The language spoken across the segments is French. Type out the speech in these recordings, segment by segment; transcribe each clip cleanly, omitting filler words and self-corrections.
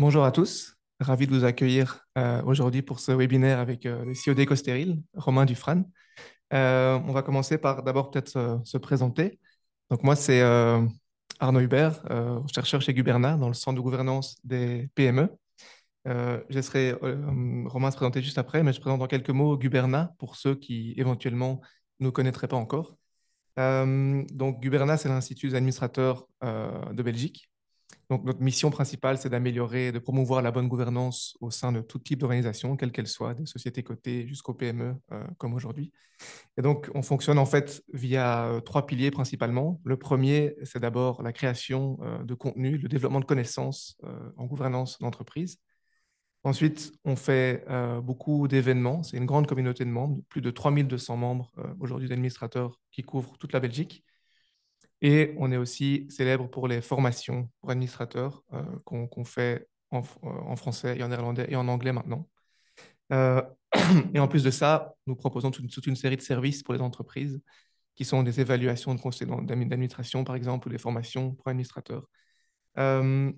Bonjour à tous, ravi de vous accueillir aujourd'hui pour ce webinaire avec le CEO d'EcoStéril, Romain Dufrane. On va commencer par d'abord peut-être se présenter. Donc moi c'est Arnaud Hubert, chercheur chez Guberna dans le centre de gouvernance des PME. Je laisserai Romain se présenter juste après, mais je présente en quelques mots Guberna pour ceux qui éventuellement ne nous connaîtraient pas encore. Donc Guberna, c'est l'Institut des administrateurs de Belgique. Donc, notre mission principale, c'est d'améliorer et de promouvoir la bonne gouvernance au sein de tout type d'organisation, quelle qu'elle soit, des sociétés cotées jusqu'aux PME, comme aujourd'hui. Et donc, on fonctionne en fait via trois piliers principalement. Le premier, c'est d'abord la création de contenu, le développement de connaissances en gouvernance d'entreprise. Ensuite, on fait beaucoup d'événements. C'est une grande communauté de membres, plus de 3200 membres aujourd'hui d'administrateurs qui couvrent toute la Belgique. Et on est aussi célèbre pour les formations pour administrateurs qu'on fait en français et en néerlandais et en anglais maintenant. Euh, et en plus de ça, nous proposons toute une série de services pour les entreprises qui sont des évaluations de conseils d'administration, par exemple, ou des formations pour administrateurs. Euh,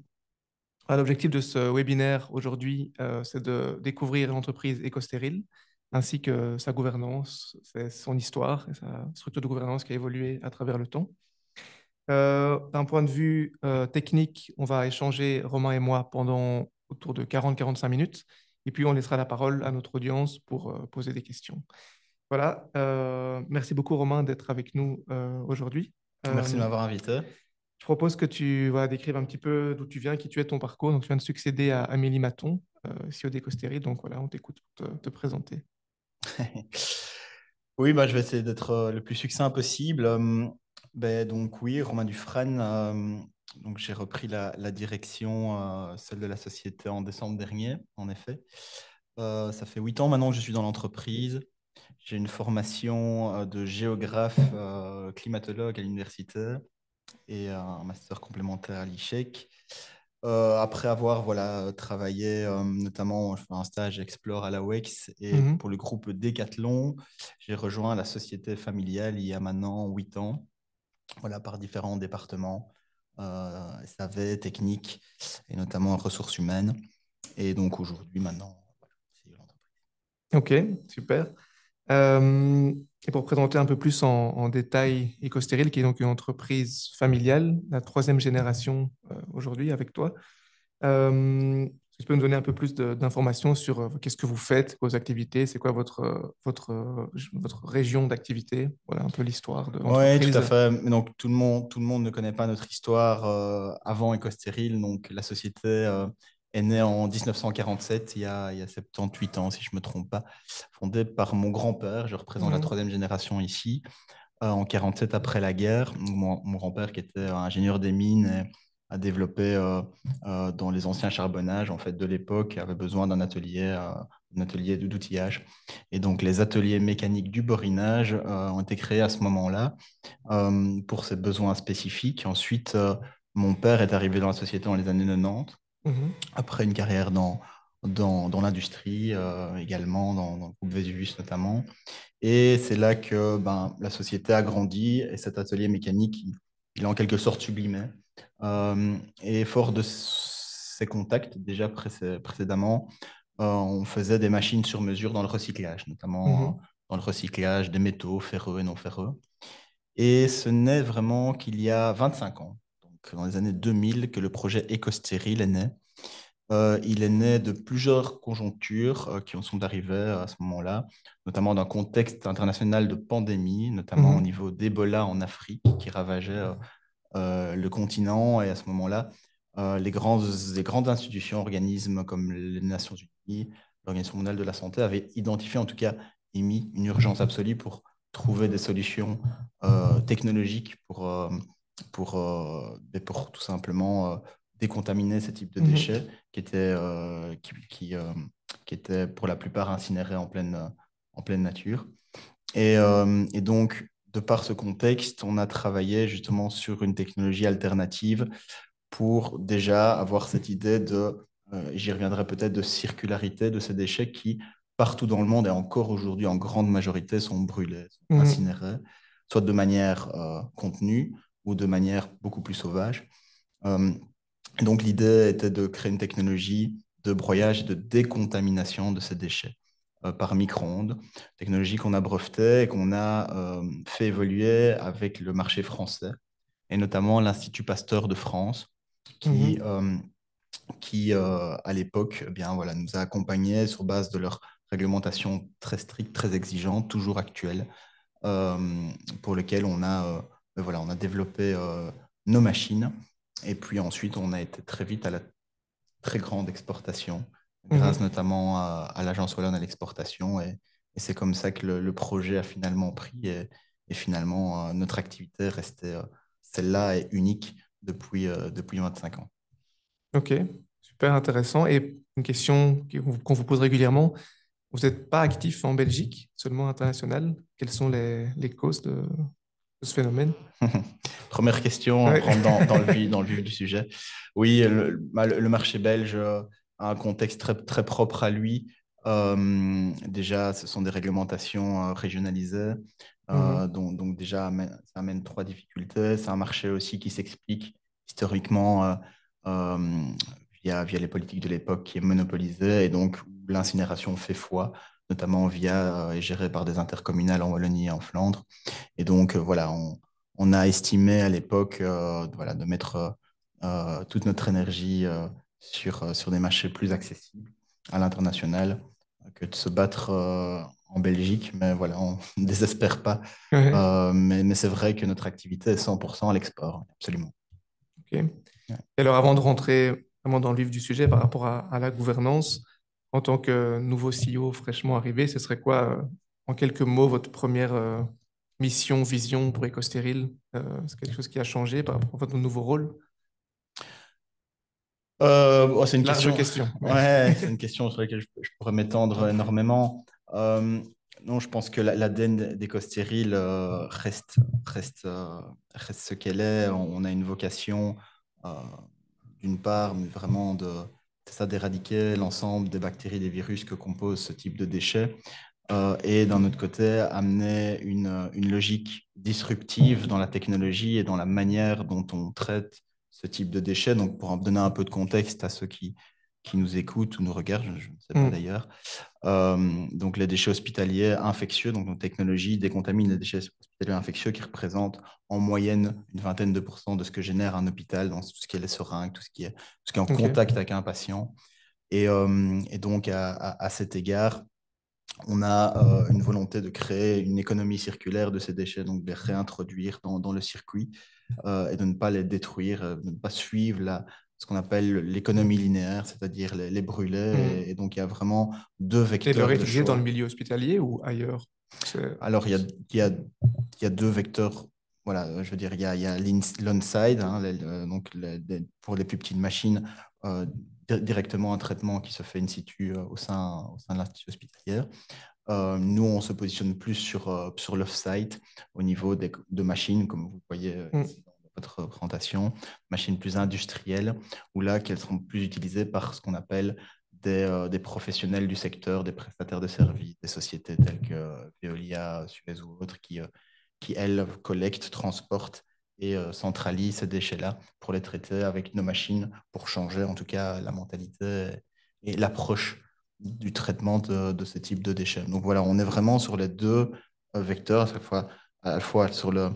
L'objectif de ce webinaire aujourd'hui, c'est de découvrir l'entreprise EcoStéril, ainsi que sa gouvernance, son histoire et sa structure de gouvernance qui a évolué à travers le temps. D'un point de vue technique, on va échanger, Romain et moi, pendant autour de 40-45 minutes. Et puis, on laissera la parole à notre audience pour poser des questions. Voilà. Merci beaucoup, Romain, d'être avec nous aujourd'hui. Merci de Euh, m'avoir invité. je propose que tu décrives un petit peu d'où tu viens, qui tu es, ton parcours. Donc, tu viens de succéder à Amélie Maton, CEO d'EcoStéril. Donc, voilà, on t'écoute pour te présenter. Oui, je vais essayer d'être le plus succinct possible. Donc oui, Romain Dufrane, donc j'ai repris la direction, celle de la société en décembre dernier, en effet. Ça fait 8 ans maintenant que je suis dans l'entreprise. J'ai une formation de géographe, climatologue à l'université et un master complémentaire à l'ICHEC. Après avoir travaillé, notamment, je fais un stage Explore à la WEX et Mhm. pour le groupe Decathlon, j'ai rejoint la société familiale il y a maintenant 8 ans, par différents départements, SAV, technique et notamment ressources humaines. Et donc aujourd'hui, maintenant, c'est l'entreprise. OK, super. Euh, et pour présenter un peu plus en détail EcoStéril, qui est donc une entreprise familiale, la troisième génération aujourd'hui avec toi, est-ce que tu peux nous donner un peu plus d'informations sur qu'est-ce que vous faites, vos activités, c'est quoi votre région d'activité, voilà un peu l'histoire de Oui, tout à l'entreprise. fait. Mais donc, tout le monde ne connaît pas notre histoire avant EcoStéril. Donc, la société est née en 1947, il y a 78 ans, si je ne me trompe pas, fondée par mon grand-père. Je représente la Mhm, troisième génération ici, en 47 après la guerre. Donc, mon grand-père, qui était ingénieur des mines, a développé dans les anciens charbonnages en fait, de l'époque, avait besoin d'un atelier d'outillage. Et donc, les ateliers mécaniques du borinage ont été créés à ce moment-là pour ses besoins spécifiques. Ensuite, mon père est arrivé dans la société dans les années 90, mhm, après une carrière dans l'industrie, également dans le groupe Vesuvius notamment. Et c'est là que la société a grandi et cet atelier mécanique, il a en quelque sorte sublimé. Et fort de ses contacts déjà précédemment, on faisait des machines sur mesure dans le recyclage, notamment mhm, dans le recyclage des métaux ferreux et non ferreux. Et ce n'est vraiment qu'il y a 25 ans, donc dans les années 2000, que le projet EcoStéril est né. Il est né de plusieurs conjonctures qui en sont arrivées à ce moment-là, notamment d'un contexte international de pandémie, notamment au mhm, niveau d'Ebola en Afrique, qui ravageait le continent. Et à ce moment-là, les grandes institutions, organismes comme les Nations Unies, l'Organisation mondiale de la santé, avaient identifié, en tout cas, émis une urgence absolue pour trouver des solutions technologiques pour tout simplement décontaminer ce type de mhm, déchets qui étaient pour la plupart incinérés en pleine nature. Et donc, de par ce contexte, on a travaillé justement sur une technologie alternative pour déjà avoir cette idée j'y reviendrai peut-être, de circularité de ces déchets qui, partout dans le monde et encore aujourd'hui en grande majorité, sont brûlés, sont mhm, incinérés, soit de manière contenue ou de manière beaucoup plus sauvage. Euh, Et donc, l'idée était de créer une technologie de broyage et de décontamination de ces déchets par micro-ondes, technologie qu'on a brevetée et qu'on a fait évoluer avec le marché français, et notamment l'Institut Pasteur de France, qui, Mhm. euh, à l'époque, eh bien, voilà, nous a accompagnés sur base de leur réglementation très stricte, très exigeante, toujours actuelle, pour lequel voilà, on a développé nos machines. Et puis ensuite, on a été très vite à la très grande exportation, grâce Mhm. notamment à l'Agence Wallonne à l'exportation. Et c'est comme ça que le projet a finalement pris. Et finalement, notre activité est restée celle-là est unique depuis 25 ans. Ok, super intéressant. Et une question qu'on vous pose régulièrement, vous n'êtes pas actif en Belgique, seulement international. Quelles sont les causes de ce phénomène? Première question, on Ouais. rentre dans le vif du sujet. Oui, le marché belge a un contexte très propre à lui. Déjà, ce sont des réglementations régionalisées, Mhm. donc déjà, ça amène trois difficultés. C'est un marché aussi qui s'explique historiquement euh, via les politiques de l'époque qui est monopolisé et donc où l'incinération fait foi, notamment est gérée par des intercommunales en Wallonie et en Flandre. Et donc, voilà, on a estimé à l'époque voilà, de mettre toute notre énergie sur des marchés plus accessibles à l'international que de se battre en Belgique. Mais voilà, on ne désespère pas. Ouais. Mais c'est vrai que notre activité est 100% à l'export, absolument. Ok. Et Ouais. alors, avant de rentrer vraiment dans le vif du sujet par rapport à la gouvernance, en tant que nouveau CEO fraîchement arrivé, ce serait quoi, en quelques mots, votre première mission, vision pour EcoStéril? C'est quelque chose qui a changé par rapport à votre nouveau rôle? C'est une Large question, question. Ouais. ouais, c'est une question sur laquelle je pourrais m'étendre énormément. Euh, non, je pense que l'ADN d'EcoStéril reste ce qu'elle est. On a une vocation, euh, d'une part, mais vraiment c'est ça, d'éradiquer l'ensemble des bactéries, des virus que composent ce type de déchets. Et d'un autre côté, amener une logique disruptive dans la technologie et dans la manière dont on traite ce type de déchets. Donc, pour en donner un peu de contexte à ceux qui nous écoutent ou nous regardent, je ne sais pas Hmm. d'ailleurs. Donc, les déchets hospitaliers infectieux, donc nos technologies décontaminent les déchets hospitaliers infectieux qui représentent en moyenne une vingtaine de pourcents de ce que génère un hôpital, dans tout ce qui est les seringues, tout ce qui est en Ok. contact avec un patient. Et donc, à cet égard, on a une volonté de créer une économie circulaire de ces déchets, donc de les réintroduire dans le circuit et de ne pas les détruire, de ne pas suivre ce qu'on appelle l'économie linéaire, c'est-à-dire les brûler. Hmm. Donc, il y a vraiment deux Et de le vecteurs de réutiliser dans le choix. milieu hospitalier ou ailleurs? Alors, il y a deux vecteurs. Voilà, je veux dire, il y a l'on-side, hein, donc pour les plus petites machines, euh, directement un traitement qui se fait in situ au sein de l'institut hospitalier. Nous, on se positionne plus sur l'off-site au niveau de machines, comme vous voyez Hmm. ici dans votre présentation, machines plus industrielles, où là, qu'elles seront plus utilisées par ce qu'on appelle des professionnels du secteur, des prestataires de services, des sociétés telles que Veolia, Suez ou autres, qui elles, collectent, transportent et centralisent ces déchets-là pour les traiter avec nos machines, pour changer en tout cas la mentalité et l'approche du traitement de ce type de déchets. Donc voilà, on est vraiment sur les deux vecteurs, à la fois sur le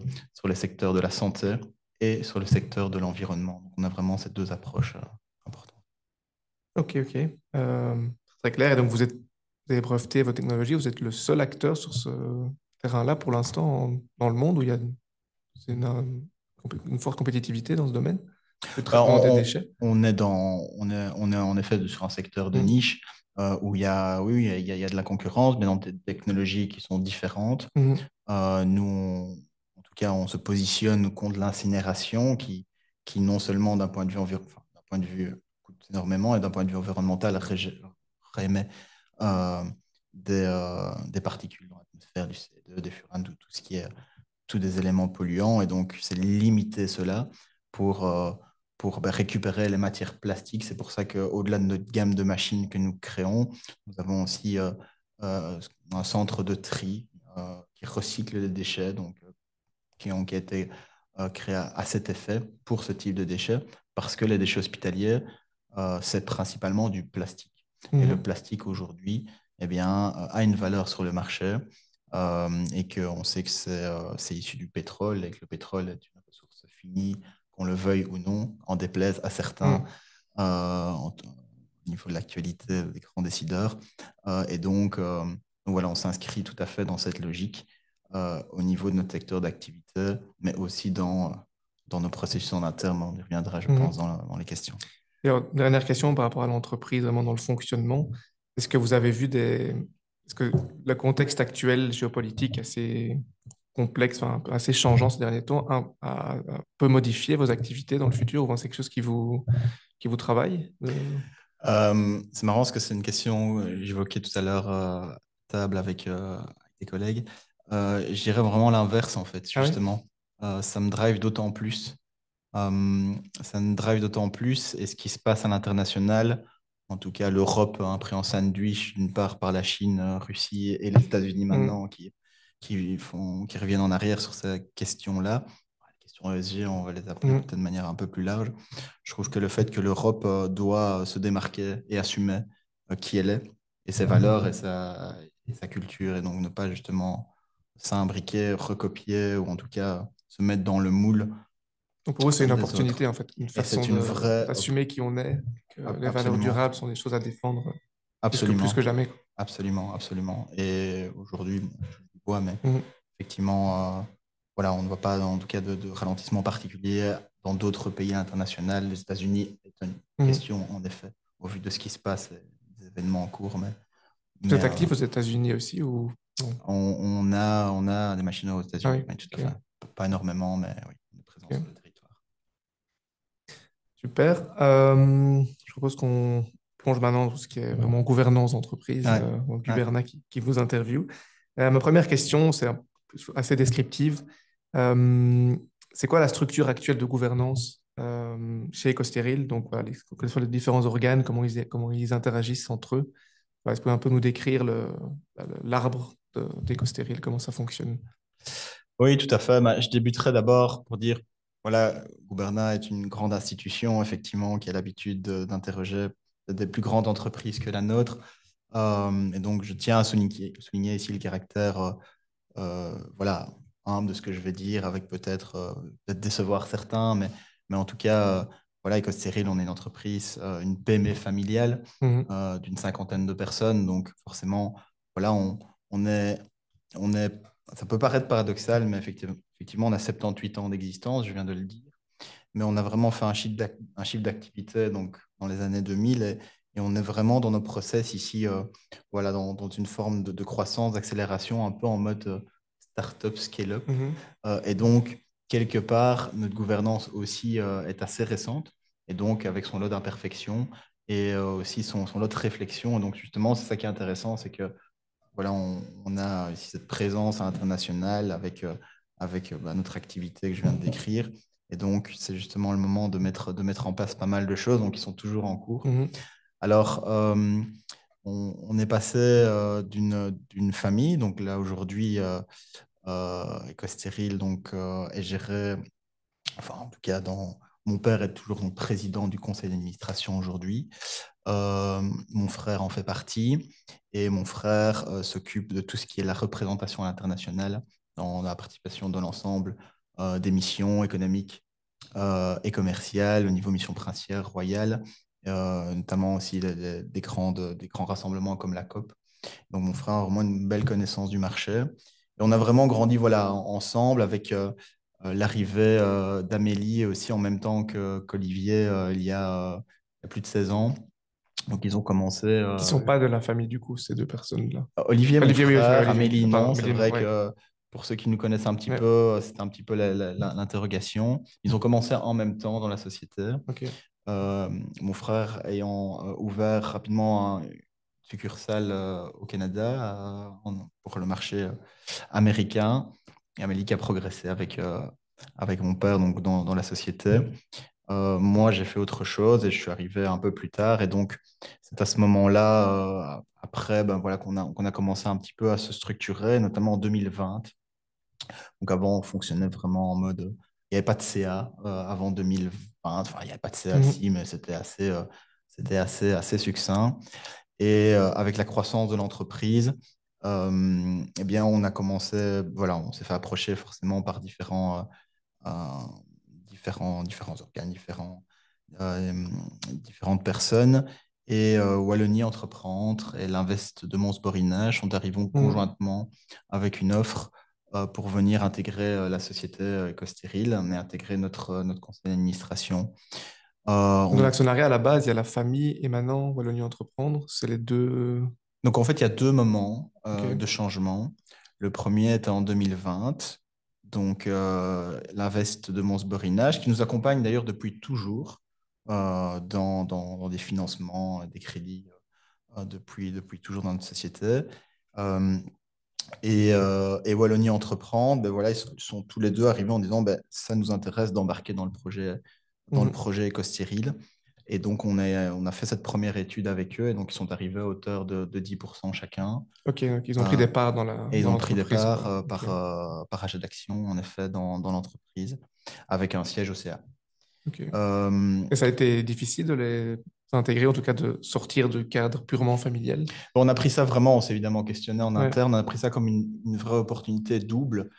secteur de la santé et sur le secteur de l'environnement. Donc on a vraiment ces deux approches importantes. Ok, ok. Très clair. Et donc, vous avez breveté votre technologie, vous êtes le seul acteur sur ce terrain-là pour l'instant dans le monde où il y a c'est une forte compétitivité dans ce domaine, le Alors, traitement des déchets. on est en effet sur un secteur de Hmm. niche où oui, il y a de la concurrence, mais dans des technologies qui sont différentes. Mhm. Nous, en tout cas, on se positionne contre l'incinération qui non seulement d'un point de vue coûte énormément et d'un point de vue environnemental réémet euh, des particules dans l'atmosphère, du CO2, des furans, tout ce qui est tous des éléments polluants. Et donc, c'est limiter cela pour, euh, pour récupérer les matières plastiques. C'est pour ça qu'au-delà de notre gamme de machines que nous créons, nous avons aussi un centre de tri qui recycle les déchets, donc qui ont été créé à cet effet pour ce type de déchets, parce que les déchets hospitaliers, c'est principalement du plastique. Et le Mhm. plastique aujourd'hui, eh bien, a une valeur sur le marché et qu'on sait que c'est issu du pétrole et que le pétrole est une ressource finie, qu'on le veuille ou non, en déplaise à certains Mhm. au niveau de l'actualité des grands décideurs. Et donc, voilà, on s'inscrit tout à fait dans cette logique au niveau de notre secteur d'activité, mais aussi dans nos processus en interne. On y reviendra, je pense, Mhm. dans les questions. Et alors, dernière question par rapport à l'entreprise, vraiment dans le fonctionnement. Est-ce que vous avez vu des... Est-ce que le contexte actuel géopolitique assez complexe, enfin, assez changeant ces derniers temps, peut modifier vos activités dans le futur ou bien c'est quelque chose qui vous travaille? C'est marrant parce que c'est une question que j'évoquais tout à l'heure à table avec des collègues. Je dirais vraiment l'inverse, en fait, Ah oui? justement. Ça me drive d'autant plus. Ça me drive d'autant plus. Et ce qui se passe à l'international, en tout cas l'Europe, hein, pris en sandwich d'une part par la Chine, Russie et les États-Unis Mhm. maintenant, qui reviennent en arrière sur ces questions-là. Les questions ESG, on va les appeler peut-être Mhm. de manière un peu plus large. Je trouve que le fait que l'Europe doit se démarquer et assumer qui elle est, et ses valeurs et sa culture, et donc ne pas justement s'imbriquer, recopier, ou en tout cas se mettre dans le moule Donc pour vous, c'est une des autres. opportunité, en fait, une Et façon c'est une vraie... d'assumer qui on est, que les valeurs Absolument, durables sont des choses à défendre plus que absolument, jamais. absolument, absolument. Et aujourd'hui, bon, je le vois, mais Mhm. effectivement, voilà, on ne voit pas en tout cas de ralentissement particulier dans d'autres pays internationaux. Les États-Unis est une Mhm. question, en effet, au vu de ce qui se passe, et des événements en cours. Mais, Vous mais êtes actif aux États-Unis aussi ou... non? on a des machines aux Ah États-Unis, oui, oui, tout à ok, fait. Pas énormément, mais oui, on est présent sur le ok. territoire. Super. Je propose qu'on plonge maintenant dans tout ce qui est vraiment gouvernance d'entreprise, Ouais, donc ouais. Guberna qui vous interviewe. Ma première question, c'est assez descriptive. Euh, c'est quoi la structure actuelle de gouvernance chez EcoStéril? Donc, voilà, quels sont les différents organes, comment ils interagissent entre eux? Voilà, est-ce que vous pouvez un peu nous décrire l'arbre d'EcoStéril, comment ça fonctionne? Oui, tout à fait. Bah, je débuterai d'abord pour dire, voilà, Gouberna est une grande institution, effectivement, qui a l'habitude d'interroger des plus grandes entreprises que la nôtre. Et donc, je tiens à souligner ici le caractère, voilà, humble de ce que je vais dire, avec peut-être décevoir certains, mais en tout cas, voilà, EcoStéril, on est une entreprise, une PME familiale Mhm, d'une cinquantaine de personnes. Donc, forcément, voilà, on est, on est, ça peut paraître paradoxal, mais effectivement, on a 78 ans d'existence, je viens de le dire, mais on a vraiment fait un chiffre d'activité donc, dans les années 2000 et on est vraiment dans nos process ici, voilà, dans une forme de croissance, d'accélération, un peu en mode startup scale-up. mhm, Et donc, quelque part, notre gouvernance aussi est assez récente, et donc avec son lot d'imperfections et aussi son lot de réflexion. Et donc, justement, c'est ça qui est intéressant, c'est que voilà, on a ici cette présence internationale avec bah, notre activité que je viens de décrire. Et donc, c'est justement le moment de mettre en place pas mal de choses, donc ils sont toujours en cours. mhm, Alors, on est passé d'une famille, donc là aujourd'hui, Ecostérile est géré, enfin en tout cas, mon père est toujours donc, président du conseil d'administration aujourd'hui. Mon frère en fait partie et mon frère s'occupe de tout ce qui est la représentation à l'international dans la participation dans l'ensemble des missions économiques et commerciales au niveau mission princière, royale, notamment aussi des grands rassemblements comme la COP. Donc mon frère a vraiment une belle connaissance du marché. Et on a vraiment grandi voilà, ensemble avec l'arrivée d'Amélie aussi en même temps qu'Olivier il y a plus de 16 ans. Donc, ils ont commencé. qui sont pas de la famille du coup, ces deux personnes-là. Olivier, mon Olivier, oui, oui, frère, Olivier. Amélie, Pardon, non. C'est Amélie, non, vrai ouais. que pour ceux qui nous connaissent un petit peu, Ouais, c'était un petit peu l'interrogation. Ils ont commencé en même temps dans la société. ok. Euh, Mon frère ayant ouvert rapidement une succursale au Canada pour le marché américain. Et Amélie qui a progressé avec mon père donc dans la société. Moi, j'ai fait autre chose et je suis arrivé un peu plus tard. Et donc, c'est à ce moment-là, après, ben, voilà, qu'on a commencé un petit peu à se structurer, notamment en 2020. Donc, avant, on fonctionnait vraiment en mode Il n'y avait pas de CA avant 2020. Enfin, il n'y avait pas de CA, Mhm. si, mais c'était assez succinct. Et avec la croissance de l'entreprise, eh bien, on a commencé, voilà, on s'est fait approcher forcément par différents organes, euh, différentes personnes. Et Wallonie Entreprendre et l'Invest de Mons-Borinage sont arrivés Mhm. conjointement avec une offre pour venir intégrer la société Ecostérile et intégrer notre conseil d'administration. Dans On l'actionnariat, à la base, il y a la famille et maintenant Wallonie Entreprendre. C'est les deux. Donc, en fait, il y a deux moments de Ok. changement. Le premier était en 2020, donc l'Invest de Mons-Borinage, qui nous accompagne d'ailleurs depuis toujours dans des financements, des crédits depuis toujours dans notre société. Euh, et Wallonie Entreprendre, ben voilà, ils sont tous les deux arrivés en disant ben, ça nous intéresse d'embarquer dans le Mhm. projet Ecostérile. Et donc, on a fait cette première étude avec eux, et donc ils sont arrivés à hauteur de 10% chacun. Ok, donc ils ont pris Euh, des parts et ils dans ont pris des l'entreprise, parts quoi. Ok. par achat d'actions, en effet, dans l'entreprise, avec un siège au CA. Ok. Euh, Et ça a été difficile de les intégrer, en tout cas de sortir du cadre purement familial. on a pris ça vraiment, on s'est évidemment questionné en Ouais. interne, on a pris ça comme une vraie opportunité double.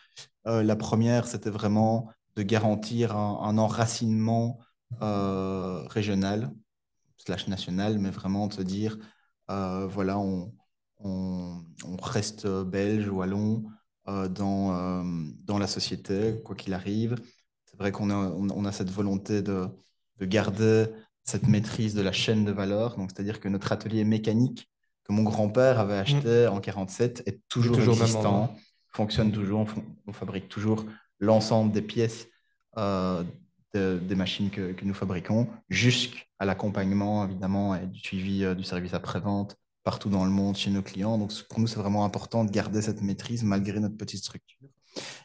La première, c'était vraiment de garantir un enracinement régional, slash national, mais vraiment de se dire, voilà, on reste belge, wallon dans la société, quoi qu'il arrive. C'est vrai qu'on a cette volonté de garder cette maîtrise de la chaîne de valeur. Donc, c'est-à-dire que notre atelier mécanique que mon grand-père avait Mhm. acheté en 47 est Il est toujours toujours au même endroit. existant, fonctionne toujours, on fabrique toujours l'ensemble des pièces euh, des machines que nous fabriquons, jusqu'à l'accompagnement, évidemment, et du suivi du service après-vente partout dans le monde chez nos clients. Donc, pour nous, c'est vraiment important de garder cette maîtrise malgré notre petite structure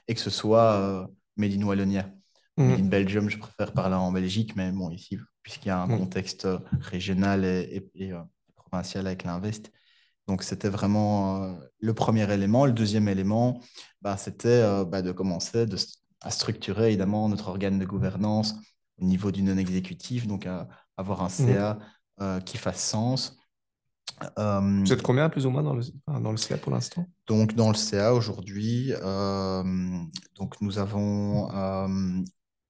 et que ce soit Made in Wallonia. Made in Mhm. Belgium, je préfère parler en Belgique, mais bon, ici, puisqu'il y a un Mhm. contexte régional et provincial avec l'Invest. Donc, c'était vraiment le premier élément. Le deuxième élément, bah, c'était de commencer à structurer évidemment notre organe de gouvernance au niveau du non-exécutif, donc à avoir un Mhm. CA qui fasse sens. Euh, Vous êtes combien plus ou moins dans le CA pour l'instant? donc, dans le CA aujourd'hui, donc nous avons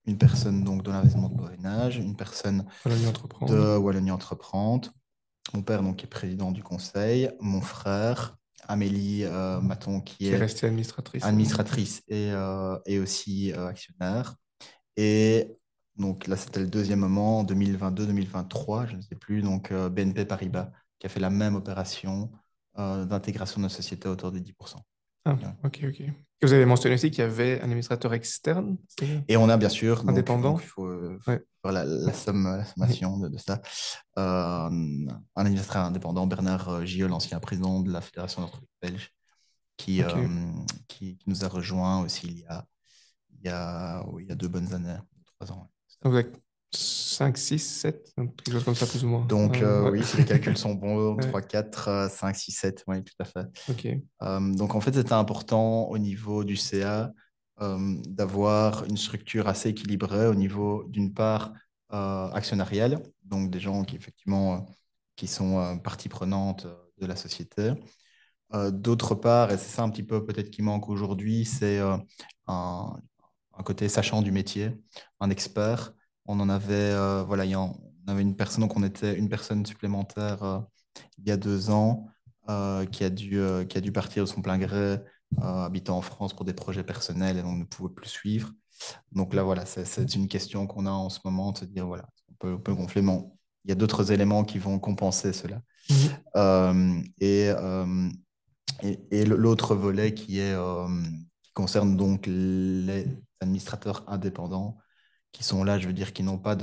une personne donc, de l'investissement de Borinage, une personne Wallonie Entreprendre, de Wallonie Entreprendre, mon père donc, qui est président du conseil, mon frère, Amélie Maton, qui qui est est restée administratrice. administratrice et aussi actionnaire. Et donc là, c'était le deuxième moment, 2022-2023, je ne sais plus, donc BNP Paribas, qui a fait la même opération d'intégration de notre société à hauteur de 10%. Ah, Ouais. ok, ok. Et vous avez mentionné aussi qu'il y avait un administrateur externe, c'est ça? Et on a bien sûr, donc il Indépendant? faut Ouais. faire la Mhm. sommation de ça, un administrateur indépendant, Bernard Gillot, l'ancien président de la Fédération d'entreprises belge, qui, Ok. euh, qui nous a rejoint aussi oui, il y a 2 bonnes années, 3 ans. Ouais. Donc, vous avez 5, 6, 7, quelque chose comme ça, plus ou moins. Donc, Ouais. oui, si les calculs sont bons, Ouais. 3, 4, 5, 6, 7, oui, tout à fait. Ok. Donc, en fait, c'était important au niveau du CA d'avoir une structure assez équilibrée au niveau, d'une part, actionnariale, donc des gens qui, effectivement, qui sont partie prenante de la société. D'autre part, et c'est ça un petit peu peut-être qui manque aujourd'hui, c'est un, un côté sachant du métier, un expert. On en avait, voilà, on avait une personne, donc on était une personne supplémentaire il y a 2 ans qui a dû partir de son plein gré, habitant en France pour des projets personnels et donc ne pouvait plus suivre. Donc là, voilà, c'est une question qu'on a en ce moment, de se dire, voilà, on peut gonfler, mais il y a d'autres éléments qui vont compenser cela. Mhm. Euh, et euh, et l'autre volet qui concerne donc les administrateurs indépendants, qui sont là, je veux dire, qui n'ont pas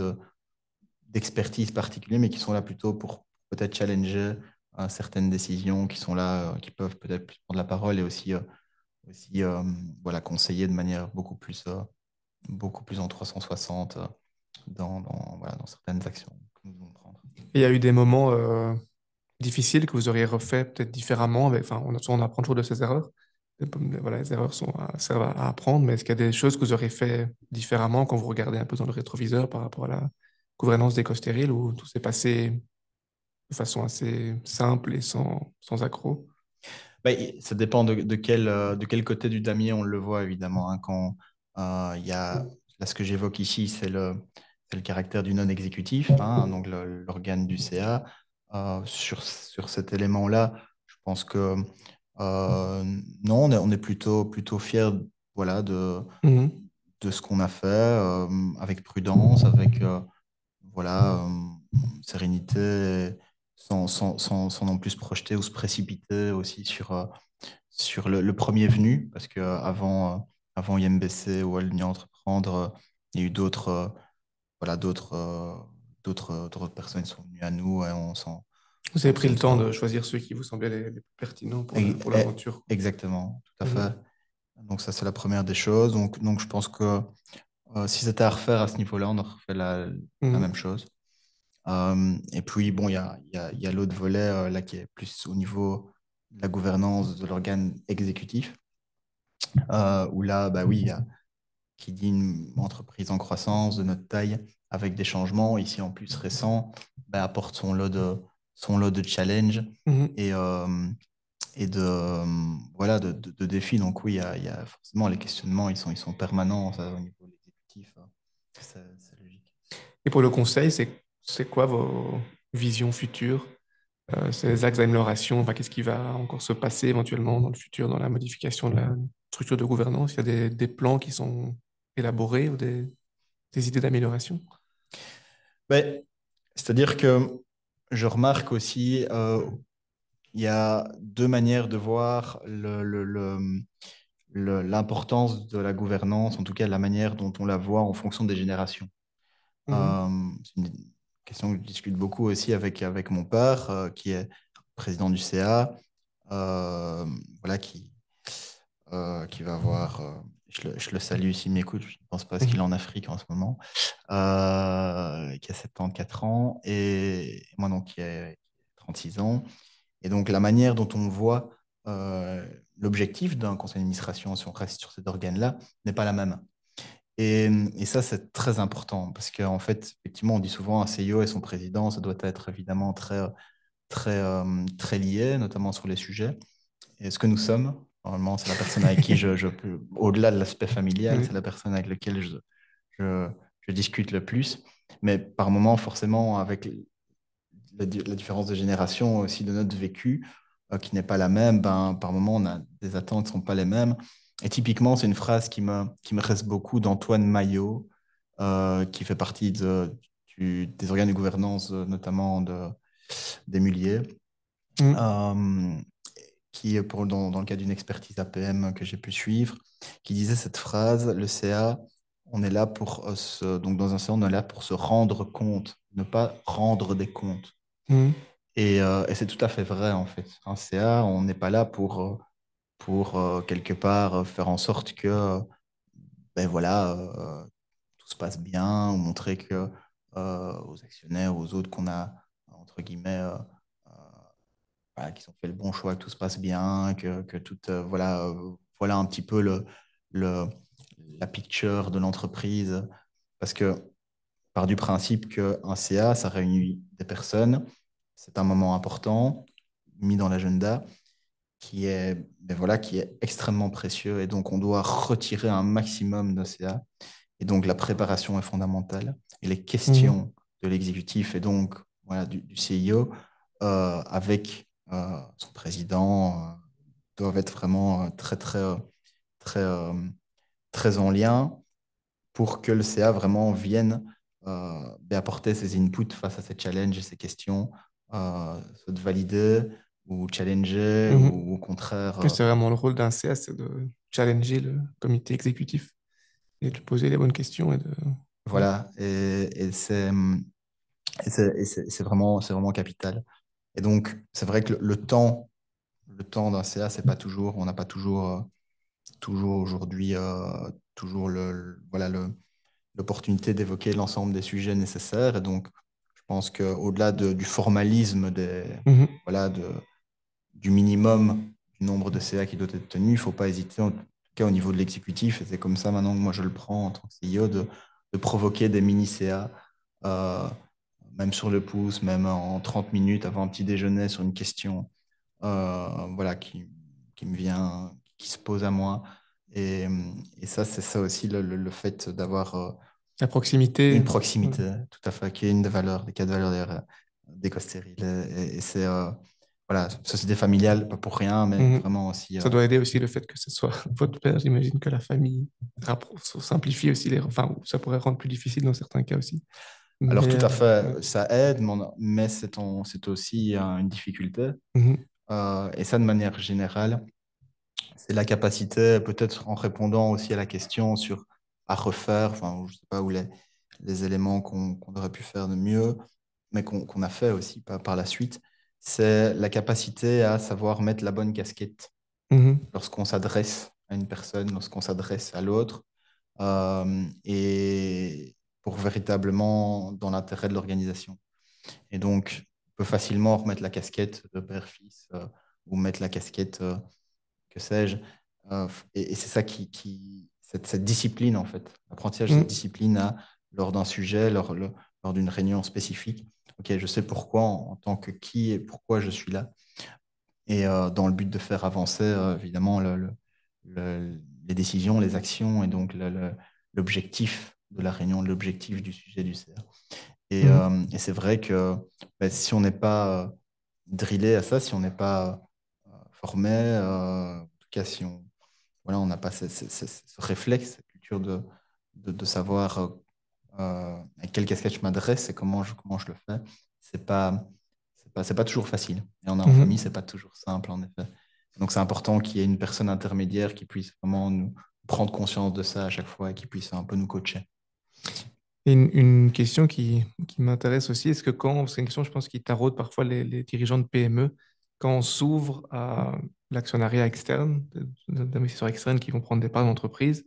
d'expertise particulière, mais qui sont là plutôt pour peut-être challenger certaines décisions, qui sont là, qui peuvent peut-être plus prendre la parole et aussi voilà, conseiller de manière beaucoup plus en 360 voilà, dans certaines actions que nous devons prendre. Et il y a eu des moments difficiles que vous auriez refait peut-être différemment. Enfin, on apprend toujours de ses erreurs. Voilà, les erreurs servent à apprendre, mais est-ce qu'il y a des choses que vous aurez fait différemment quand vous regardez un peu dans le rétroviseur par rapport à la gouvernance d'EcoStéril, où tout s'est passé de façon assez simple et sans accroc? Ça dépend de quel côté du damier on le voit, évidemment, hein. Quand il y a, là, ce que j'évoque ici, c'est le caractère du non-exécutif, hein, donc l'organe du CA. Sur cet élément-là, je pense que non, on est plutôt fiers, voilà, Mhm. de ce qu'on a fait, avec prudence, avec voilà, sérénité, sans non plus se projeter ou se précipiter aussi sur le premier venu, parce qu'avant IMBC ou Aligné Entreprendre, il y a eu voilà, d'autres personnes qui sont venues à nous et Vous avez pris le temps s'en- de choisir ceux qui vous semblaient les plus pertinents pour e- pour e- l'aventure. Exactement, tout à Mhm. fait. Donc ça, c'est la première des choses. Donc je pense que si c'était à refaire à ce niveau-là, on aurait refait la Mhm. même chose. Et puis, bon, il y a l'autre volet là qui est plus au niveau de la gouvernance de l'organe exécutif, où là, bah oui, il y a qui dit une entreprise en croissance de notre taille avec des changements, ici en plus récents, bah, apporte son lot de challenges Mhm. et, voilà, de défis. Donc oui, il y a forcément les questionnements, ils sont permanents ça, au niveau de l'exécutif. C'est logique. Et pour le conseil, c'est quoi vos visions futures, ces axes d'amélioration? Enfin, qu'est-ce qui va encore se passer éventuellement dans le futur, dans la modification de la structure de gouvernance? Il y a des plans qui sont élaborés ou des idées d'amélioration? Ouais, c'est-à-dire que je remarque aussi, il y a deux manières de voir l'importance de la gouvernance, en tout cas la manière dont on la voit en fonction des générations. Mhm. Euh, c'est une question que je discute beaucoup aussi avec mon père, qui est président du CA, euh, voilà, qui va avoir, je le salue s'il m'écoute, je ne pense pas qu'il est Mhm. en Afrique en ce moment, qui a 74 ans, et moi donc qui ai 36 ans. Et donc la manière dont on voit euh, l'objectif d'un conseil d'administration, si on reste sur cet organe-là, n'est pas la même. Et ça, c'est très important parce qu'en fait, effectivement, on dit souvent un CEO et son président, ça doit être évidemment très lié, notamment sur les sujets. Et ce que nous sommes, normalement, c'est la personne avec qui je peux, au-delà de l'aspect familial, c'est Oui. la personne avec laquelle je, je discute le plus. Mais par moment, forcément, avec la différence de génération aussi de notre vécu, qui n'est pas la même, ben, par moment, on a des attentes qui ne sont pas les mêmes. Et typiquement, c'est une phrase qui me reste beaucoup d'Antoine Maillot, qui fait partie des organes de gouvernance, notamment des Mulliers, Mhm. euh, qui, dans le cas d'une expertise APM que j'ai pu suivre, qui disait cette phrase, le CA, on est là pour donc dans un CA, on est là pour se rendre compte, ne pas rendre des comptes. Mhm. Et c'est tout à fait vrai, en fait. Un CA, on n'est pas là pour quelque part faire en sorte que ben voilà, tout se passe bien, ou montrer que aux actionnaires, aux autres qu'on a, entre guillemets, euh, voilà, qu'ils ont fait le bon choix, que tout se passe bien, que tout, voilà un petit peu le, la picture de l'entreprise. Parce que part du principe qu'un CA, ça réunit des personnes, c'est un moment important, mis dans l'agenda, qui est extrêmement précieux. Et donc, on doit retirer un maximum de CA. Et donc, la préparation est fondamentale. Et les Mhm. questions de l'exécutif et donc voilà, du CIO avec son président doivent être vraiment très, euh, très en lien pour que le CA vraiment vienne apporter ses inputs face à ces challenges et ces questions, soit de valider ou challenger Mhm. ou au contraire, Et c'est vraiment le rôle d'un CS, c'est de challenger le comité exécutif et de poser les bonnes questions et de... Ouais. voilà, c'est vraiment capital. Et donc, c'est vrai que le temps d'un CA, c'est pas toujours, on n'a pas toujours, toujours aujourd'hui, toujours voilà, l'opportunité d'évoquer l'ensemble des sujets nécessaires. Et donc, je pense qu'au-delà du formalisme Mhm. voilà, du minimum du nombre de CA qui doit être tenu. Il ne faut pas hésiter, en tout cas au niveau de l'exécutif, et c'est comme ça maintenant que moi je le prends en tant que CEO, de provoquer des mini CA, même sur le pouce, même en 30 minutes avant un petit déjeuner sur une question voilà, qui me vient, qui se pose à moi. Et, et ça, c'est ça aussi le fait d'avoir La proximité. une proximité, tout à fait, qui est une des valeurs, des 4 valeurs d'Éco-Stéril. Et c'est, voilà, société familiale, pas pour rien, mais Mhm. vraiment aussi. Ça doit aider aussi le fait que ce soit votre père. J'imagine que la famille simplifie aussi Enfin, ça pourrait rendre plus difficile dans certains cas aussi. Alors, Mais tout à ouais. fait, ça aide, mais c'est aussi une difficulté. Mhm. Et ça, de manière générale, c'est la capacité, peut-être en répondant aussi à la question sur à refaire, enfin, je sais pas où les éléments qu'on aurait pu faire de mieux, mais qu'on a fait aussi par la suite, c'est la capacité à savoir mettre la bonne casquette Mhm. lorsqu'on s'adresse à une personne, lorsqu'on s'adresse à l'autre, et pour véritablement dans l'intérêt de l'organisation. Et donc, on peut facilement remettre la casquette de père-fils ou mettre la casquette que sais-je. Et c'est ça cette discipline, en fait, l'apprentissage, cette Mhm. discipline lors d'un sujet, lors d'une réunion spécifique. Ok, je sais pourquoi, en tant que qui et pourquoi je suis là. Et dans le but de faire avancer, évidemment, les décisions, les actions, et donc l'objectif de la réunion, l'objectif du sujet du CA. Mhm. Et c'est vrai que si on n'est pas drillé à ça, si on n'est pas formé, en tout cas si on voilà, on n'a pas ce réflexe, cette culture de savoir à quelle casquette je m'adresse et comment je le fais, c'est pas, c'est pas toujours facile. Et on est en famille, Mhm. c'est pas toujours simple, en effet. Donc, c'est important qu'il y ait une personne intermédiaire qui puisse vraiment nous prendre conscience de ça à chaque fois et qui puisse un peu nous coacher. Et une question qui m'intéresse aussi, est-ce que c'est une question, je pense, qui taraude parfois les dirigeants de PME, quand on s'ouvre à l'actionnariat externe, d'investisseurs externes qui vont prendre des parts d'entreprise,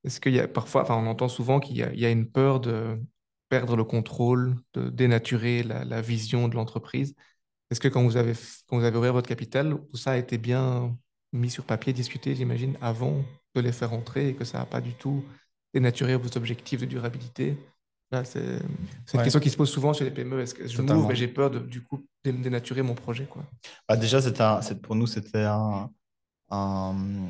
est-ce qu'il y a parfois, enfin, on entend souvent il y a une peur de perdre le contrôle, de dénaturer la vision de l'entreprise. Est-ce que quand vous avez ouvert votre capital, tout ça a été bien mis sur papier, discuté, j'imagine, avant de les faire entrer et que ça n'a pas du tout dénaturé vos objectifs de durabilité? Là, c'est une Ouais, question qui se pose souvent chez les PME. Est-ce que je m'ouvre, mais totalement. j'ai peur de, du coup, dénaturer mon projet, quoi. Bah, déjà, pour nous, un,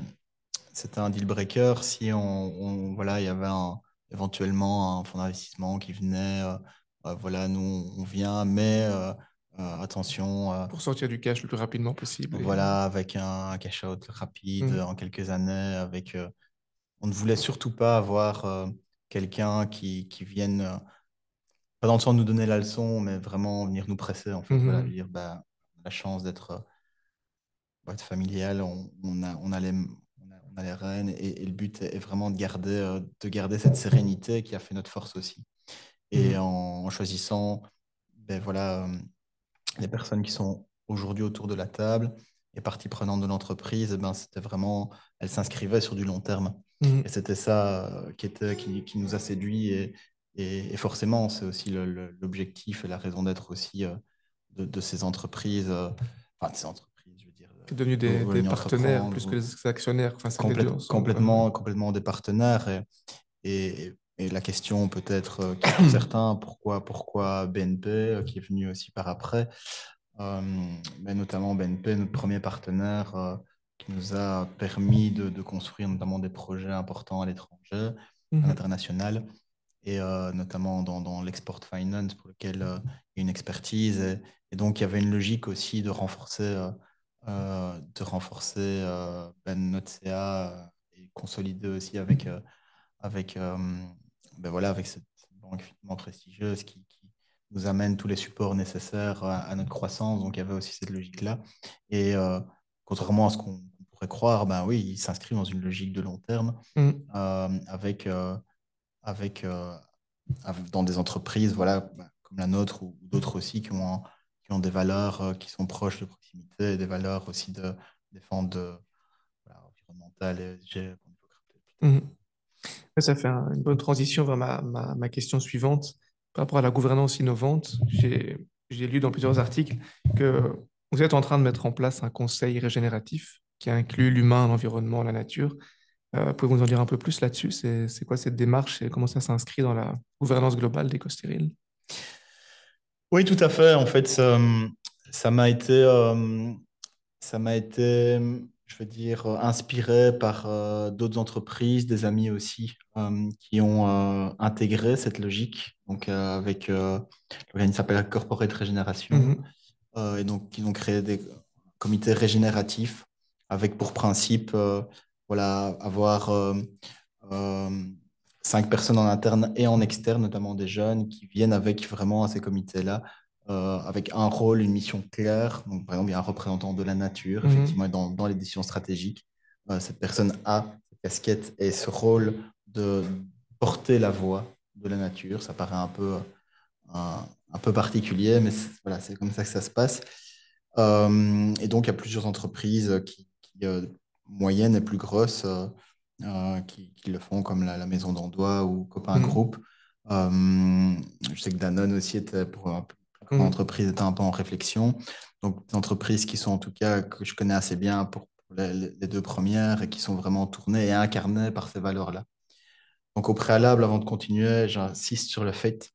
c'était un deal breaker si voilà, il y avait éventuellement un fonds d'investissement qui venait. Voilà, nous, on vient, mais attention, Pour sortir du cash le plus rapidement possible. voilà, avec un cash out rapide Mhm. en quelques années. On ne voulait surtout pas avoir quelqu'un qui vienne, pas dans le sens de nous donner la leçon, mais vraiment venir nous presser, en fait. Voilà, Mhm. dire, bah, on a la chance d'être boîte familiale, on a les rênes et le but est vraiment de garder cette sérénité qui a fait notre force aussi. Et Mhm. en choisissant ben voilà, les personnes qui sont aujourd'hui autour de la table et partie prenante de l'entreprise, ben, c'était vraiment, elles s'inscrivaient sur du long terme. Et Mhm. c'était ça qui nous a séduit. Et forcément, c'est aussi l'objectif et la raison d'être aussi de ces entreprises, enfin de ces entreprises, je veux dire, C'est devenu de des venir partenaires plus que entreprendre, des actionnaires. Enfin, c'est les deux ensemble, quoi. Ouais. complètement des partenaires. Et la question peut-être qui est pour certains, pourquoi BNP, qui est venu aussi par après, euh, mais notamment BNP, notre premier partenaire, qui nous a permis de construire notamment des projets importants à l'étranger, à Mhm. l'international, et notamment dans l'export finance, pour lequel il y a une expertise. Et donc, il y avait une logique aussi de renforcer notre CA et consolider aussi avec, voilà, avec cette banque effectivement prestigieuse qui nous amène tous les supports nécessaires à notre croissance. Donc, il y avait aussi cette logique-là. Et contrairement à ce qu'on pourrait croire, ben oui, il s'inscrit dans une logique de long terme Mhm. avec, dans des entreprises voilà, comme la nôtre ou d'autres aussi qui ont des valeurs qui sont proches de proximité et des valeurs aussi de défense voilà, environnementale et ESG qu'on évoquera peut-être plus tard. Mhm. Ouais, ça fait une bonne transition vers ma question suivante. Par rapport à la gouvernance innovante, j'ai lu dans plusieurs articles que vous êtes en train de mettre en place un conseil régénératif. qui inclut l'humain, l'environnement, la nature. Pouvez-vous nous en dire un peu plus là-dessus? C'est quoi cette démarche et comment ça s'inscrit dans la gouvernance globale d'EcoStéril? Oui, tout à fait. En fait, ça m'a été, je veux dire, inspiré par d'autres entreprises, des amis aussi, qui ont intégré cette logique, donc avec l'organisme s'appelle Corporate Régénération, Mhm. et donc qui ont créé des comités régénératifs avec pour principe, voilà, avoir euh, 5 personnes en interne et en externe, notamment des jeunes, qui viennent avec vraiment à ces comités-là, avec un rôle, une mission claire. Donc, par exemple, il y a un représentant de la nature, Mhm. effectivement, dans les décisions stratégiques. Cette personne a cette casquette et ce rôle de porter la voix de la nature. Ça paraît un peu particulier, mais voilà, c'est comme ça que ça se passe. Et donc, il y a plusieurs entreprises moyennes et plus grosses, qui le font, comme la Maison d'Andois ou Copain Mhm. Group. Je sais que Danone aussi était, pour une plus grande Mhm. entreprise, était un peu en réflexion. Donc, des entreprises qui sont, en tout cas, que je connais assez bien pour les deux premières et qui sont vraiment tournées et incarnées par ces valeurs-là. Donc, au préalable, avant de continuer, j'insiste sur le fait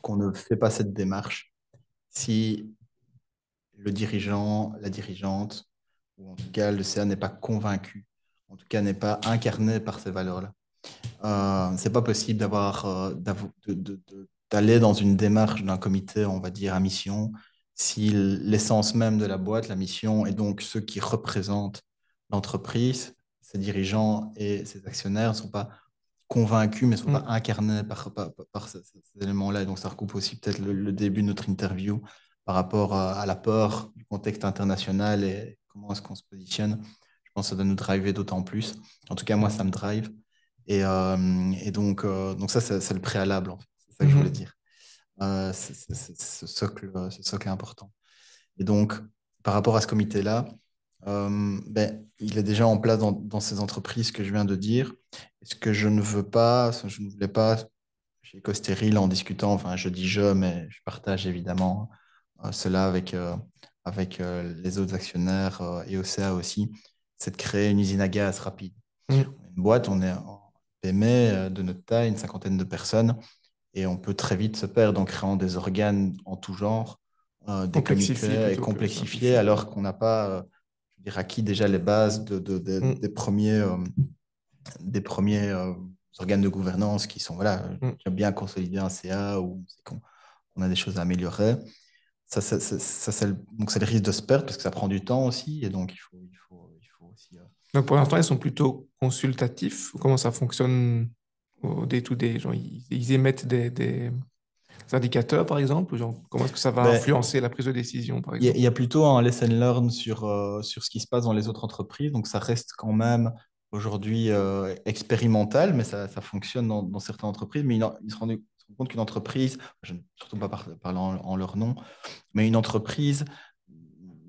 qu'on ne fait pas cette démarche si le dirigeant, la dirigeante, ou en tout cas le CA n'est pas convaincu, en tout cas n'est pas incarné par ces valeurs-là. C'est pas possible d'aller dans une démarche d'un comité, on va dire, à mission, si l'essence même de la boîte, la mission, et donc ceux qui représentent l'entreprise, ses dirigeants et ses actionnaires ne sont pas convaincus, mais ne sont pas Mhm. incarnés par ces éléments-là. Et donc, ça recoupe aussi peut-être le début de notre interview par rapport à l'apport du contexte international et comment est-ce qu'on se positionne. Je pense que ça doit nous driver d'autant plus. En tout cas, moi, ça me drive. Et donc ça, c'est le préalable, en fait. C'est ça que je voulais Mhm. dire. Ce socle est important. Et donc, par rapport à ce comité-là, ben, il est déjà en place dans ces entreprises que je viens de dire. Et ce que je ne veux pas, ce que je ne voulais pas chez Costéril en discutant, enfin, je dis je, mais je partage évidemment cela avec les autres actionnaires et OCA aussi, c'est de créer une usine à gaz rapide. Mhm. On est une boîte, on est en PME de notre taille, une cinquantaine de personnes, et on peut très vite se perdre en créant des organes en tout genre, des Complexifie comités et plutôt que complexifier, simplifier. alors qu'on n'a pas, je veux dire, acquis déjà les bases Mhm. des premiers organes de gouvernance qui sont voilà, Mhm. déjà bien consolidés un CA ou c'est qu'on a des choses à améliorer. Donc c'est le risque de se perdre parce que ça prend du temps aussi, et donc il faut aussi. Donc pour l'instant, ils sont plutôt consultatifs. Comment ça fonctionne au day-to-day? Genre, ils émettent des indicateurs, par exemple? Ou genre, comment est-ce que ça va Ben, influencer la prise de décision, par il y exemple? a plutôt un lesson learn sur ce qui se passe dans les autres entreprises. Donc, ça reste quand même aujourd'hui expérimental, mais ça fonctionne dans certaines entreprises. Mais ils se rendent compte qu'une entreprise, je ne vais surtout pas parler en leur nom, mais une entreprise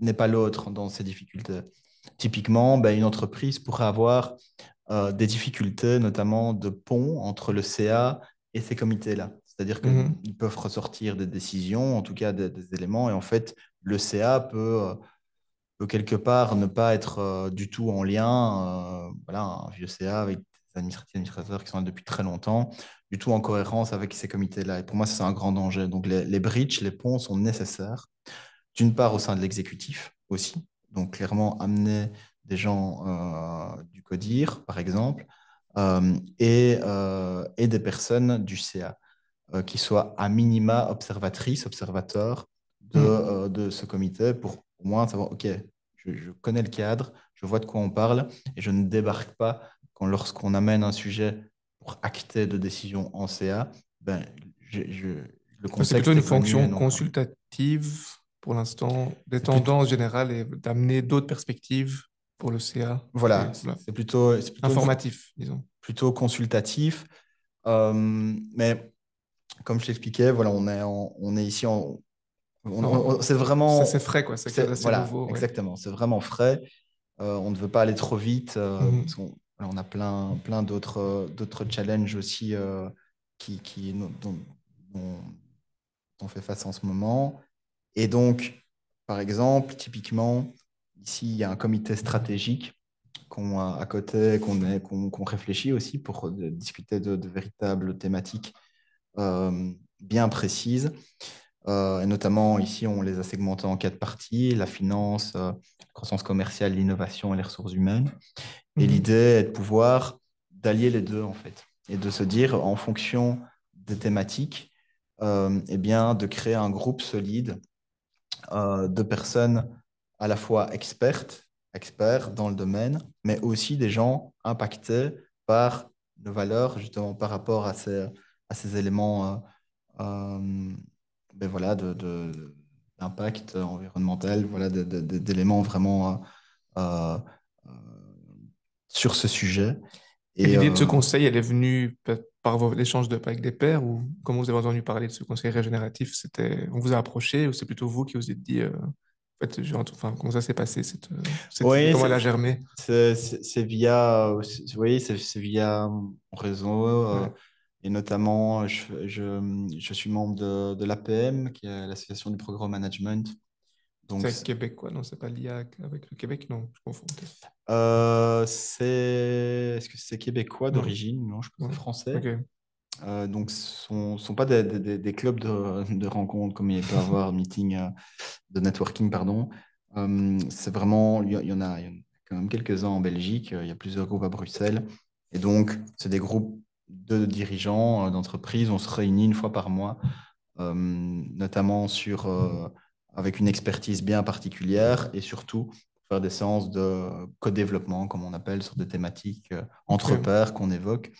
n'est pas l'autre dans ses difficultés. Typiquement, ben, une entreprise pourrait avoir des difficultés, notamment de pont entre le CA et ces comités-là. C'est-à-dire Mhm. qu'ils peuvent ressortir des décisions, en tout cas des éléments, et en fait, le CA peut quelque part ne pas être du tout en lien, voilà, un vieux CA avec des administrateurs qui sont là depuis très longtemps, du tout en cohérence avec ces comités-là. Et pour moi, c'est un grand danger. Donc les bridges, les ponts sont nécessaires, d'une part au sein de l'exécutif aussi, donc clairement amener des gens du CODIR, par exemple, et des personnes du CA qui soient à minima observatrices, observateurs Mhm. de ce comité pour au moins savoir, OK, je connais le cadre, je vois de quoi on parle et je ne débarque pas lorsqu'on amène un sujet pour acter de décision en CA, ben, le Donc, c'est plutôt contexte une est connu et fonction non pas. consultative pour l'instant, des C'est plutôt, tendances générales et d'amener d'autres perspectives pour le CA. voilà, Et voilà. c'est plutôt, Informatif, disons. plutôt consultatif. Mais comme je t'expliquais, voilà, on est ici c'est Ça, c'est vraiment, frais, quoi. C'est quelque chose d'assez voilà, nouveau, ouais. exactement, c'est vraiment frais. On ne veut pas aller trop vite parce Mhm. qu'on voilà, on a plein d'autres challenges aussi dont on fait face en ce moment. Et donc, par exemple, typiquement, ici, il y a un comité stratégique qu'on a à côté, qu'on réfléchit aussi pour discuter de véritables thématiques bien précises. Et notamment, ici, on les a segmentés en 4 parties, la finance, la croissance commerciale, l'innovation et les ressources humaines. Et Mhm. l'idée est de pouvoir d'allier les deux, en fait, et de se dire, en fonction des thématiques, eh bien, de créer un groupe solide de personnes à la fois experts dans le domaine, mais aussi des gens impactés par nos valeurs, justement par rapport à ces éléments ben voilà, d'impact environnemental, voilà, d'éléments vraiment euh, euh, sur ce sujet. Et Et l'idée de ce conseil, elle est venue par l'échange avec des pairs ou comment vous avez entendu parler de ce conseil régénératif? On vous a approché ou c'est plutôt vous qui vous êtes dit, en fait, enfin, comment ça s'est passé, cette idée, oui, comment elle a germé? c'est via, oui, c'est via mon réseau. Ouais. Et notamment, je suis membre de l'APM, qui est l'Association du Programme Management. C'est Donc, avec Québec, quoi. Non, c'est pas l'IA avec le Québec, non, je confonds peut-être. est-ce que c'est québécois Non, d'origine? Non, je pense que c'est non. français. Ok. Donc, ce ne sont pas des clubs de rencontres comme il peut y avoir, meeting de networking, pardon. C'est vraiment, il y en a quand même quelques-uns en Belgique, il y a plusieurs groupes à Bruxelles. Et donc, c'est des groupes de dirigeants d'entreprises. On se réunit une fois par mois, notamment avec une expertise bien particulière et surtout faire des séances de co-développement, comme on appelle, sur des thématiques entre Ok. pairs qu'on évoque.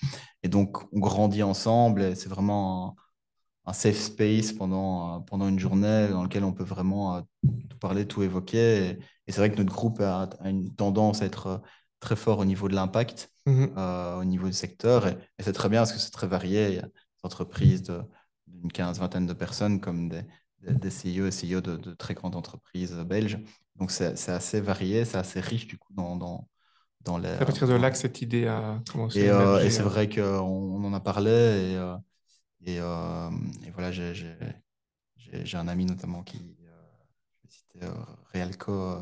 Et donc, on grandit ensemble et c'est vraiment un safe space pendant une journée dans lequel on peut vraiment tout parler, tout évoquer. Et c'est vrai que notre groupe a une tendance à être très fort au niveau de l'impact, Mhm. au niveau du secteur. Et c'est très bien parce que c'est très varié. Il y a des entreprises d'une vingtaine de personnes comme des CIO et CEO de très grandes entreprises belges. Donc c'est assez varié, c'est assez riche du coup dans C'est à partir de dans là les... que cette idée a commencé à Et émerger. c'est vrai qu'on en a parlé et, euh, et voilà, j'ai un ami notamment je vais citer Realco,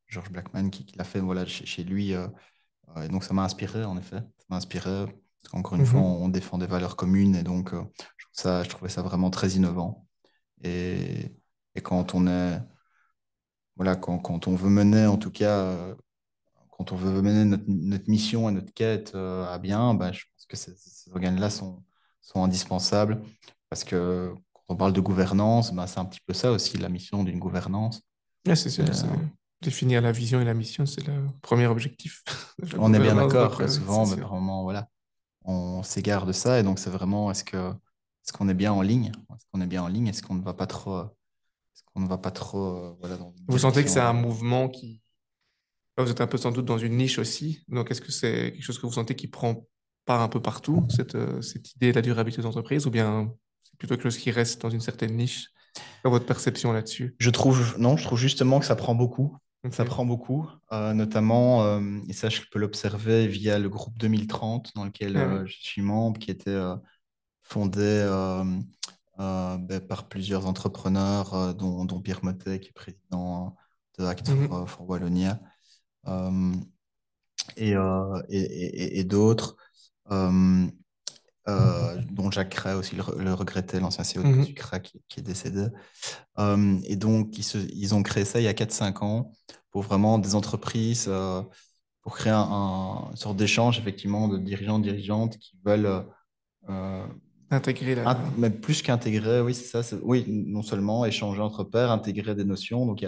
George Blackman, qui l'a fait voilà, chez lui. Et donc, ça m'a inspiré, en effet. Ça m'a inspiré, parce qu'encore une fois, Mhm. on défend des valeurs communes. Et donc, je trouvais ça vraiment très innovant. Et, et quand on est, voilà, quand on veut mener, en tout cas, quand on veut mener notre mission et notre quête à bien, bah, je pense que ces organes-là sont indispensables parce que quand on parle de gouvernance, bah, c'est un petit peu ça aussi, la mission d'une gouvernance. Ouais, C'est, c'est définir la vision et la mission, c'est le premier objectif de la on est bien gouvernance, donc d'accord, c'est souvent, mais sûr. par moments, voilà, on s'égare de ça et donc c'est vraiment est-ce qu'on est bien en ligne? Est-ce qu'on est bien en ligne? Est-ce qu'on ne va pas trop, est-ce qu'on ne va pas trop voilà, dans une Vous sentez que c'est direction un mouvement qui... Là, vous êtes un peu sans doute dans une niche aussi, donc est-ce que c'est quelque chose que vous sentez qui prend part un peu partout, cette idée de la durabilité des entreprises, ou bien c'est plutôt quelque chose qui reste dans une certaine niche? Quelle est votre perception là-dessus? Non, je trouve justement que ça prend beaucoup. Ça Ok. prend beaucoup, notamment, et ça je peux l'observer via le groupe 2030 dans lequel Ah oui. je suis membre, qui était fondé ben, par plusieurs entrepreneurs, dont Pierre Motet, qui est président de Act Mhm. for Wallonia, euh, et d'autres, euh, dont Jacques Cray aussi le regrettait, l'ancien CEO de Mhm. Sucra qui est décédé. Et donc, ils ont créé ça il y a 4 5 ans pour vraiment des entreprises, pour créer une sorte d'échange, effectivement, de dirigeants, dirigeantes qui veulent, euh, Intégrer la... mais plus qu'intégrer, oui, c'est ça, oui, non seulement échanger entre pairs, intégrer des notions, donc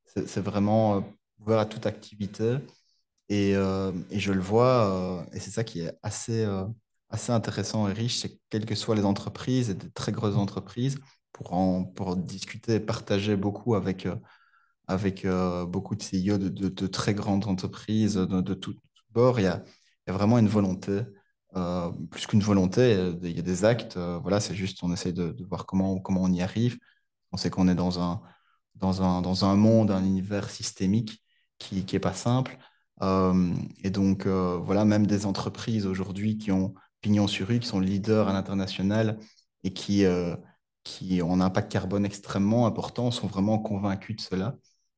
c'est vraiment ouvert à toute activité. Et je le vois, et c'est ça qui est assez intéressant et riche, c'est que quelles que soient les entreprises, et des très grosses entreprises, pour discuter et partager beaucoup avec beaucoup de CEO de très grandes entreprises de tout bord, il y a vraiment une volonté, plus qu'une volonté, il y a des actes, voilà, c'est juste, on essaie de voir comment on y arrive. On sait qu'on est dans un monde, un univers systémique qui est pas simple. Et donc, voilà, même des entreprises aujourd'hui qui ont pignon sur rue, qui sont leaders à l'international et qui ont un impact carbone extrêmement important, sont vraiment convaincus de cela.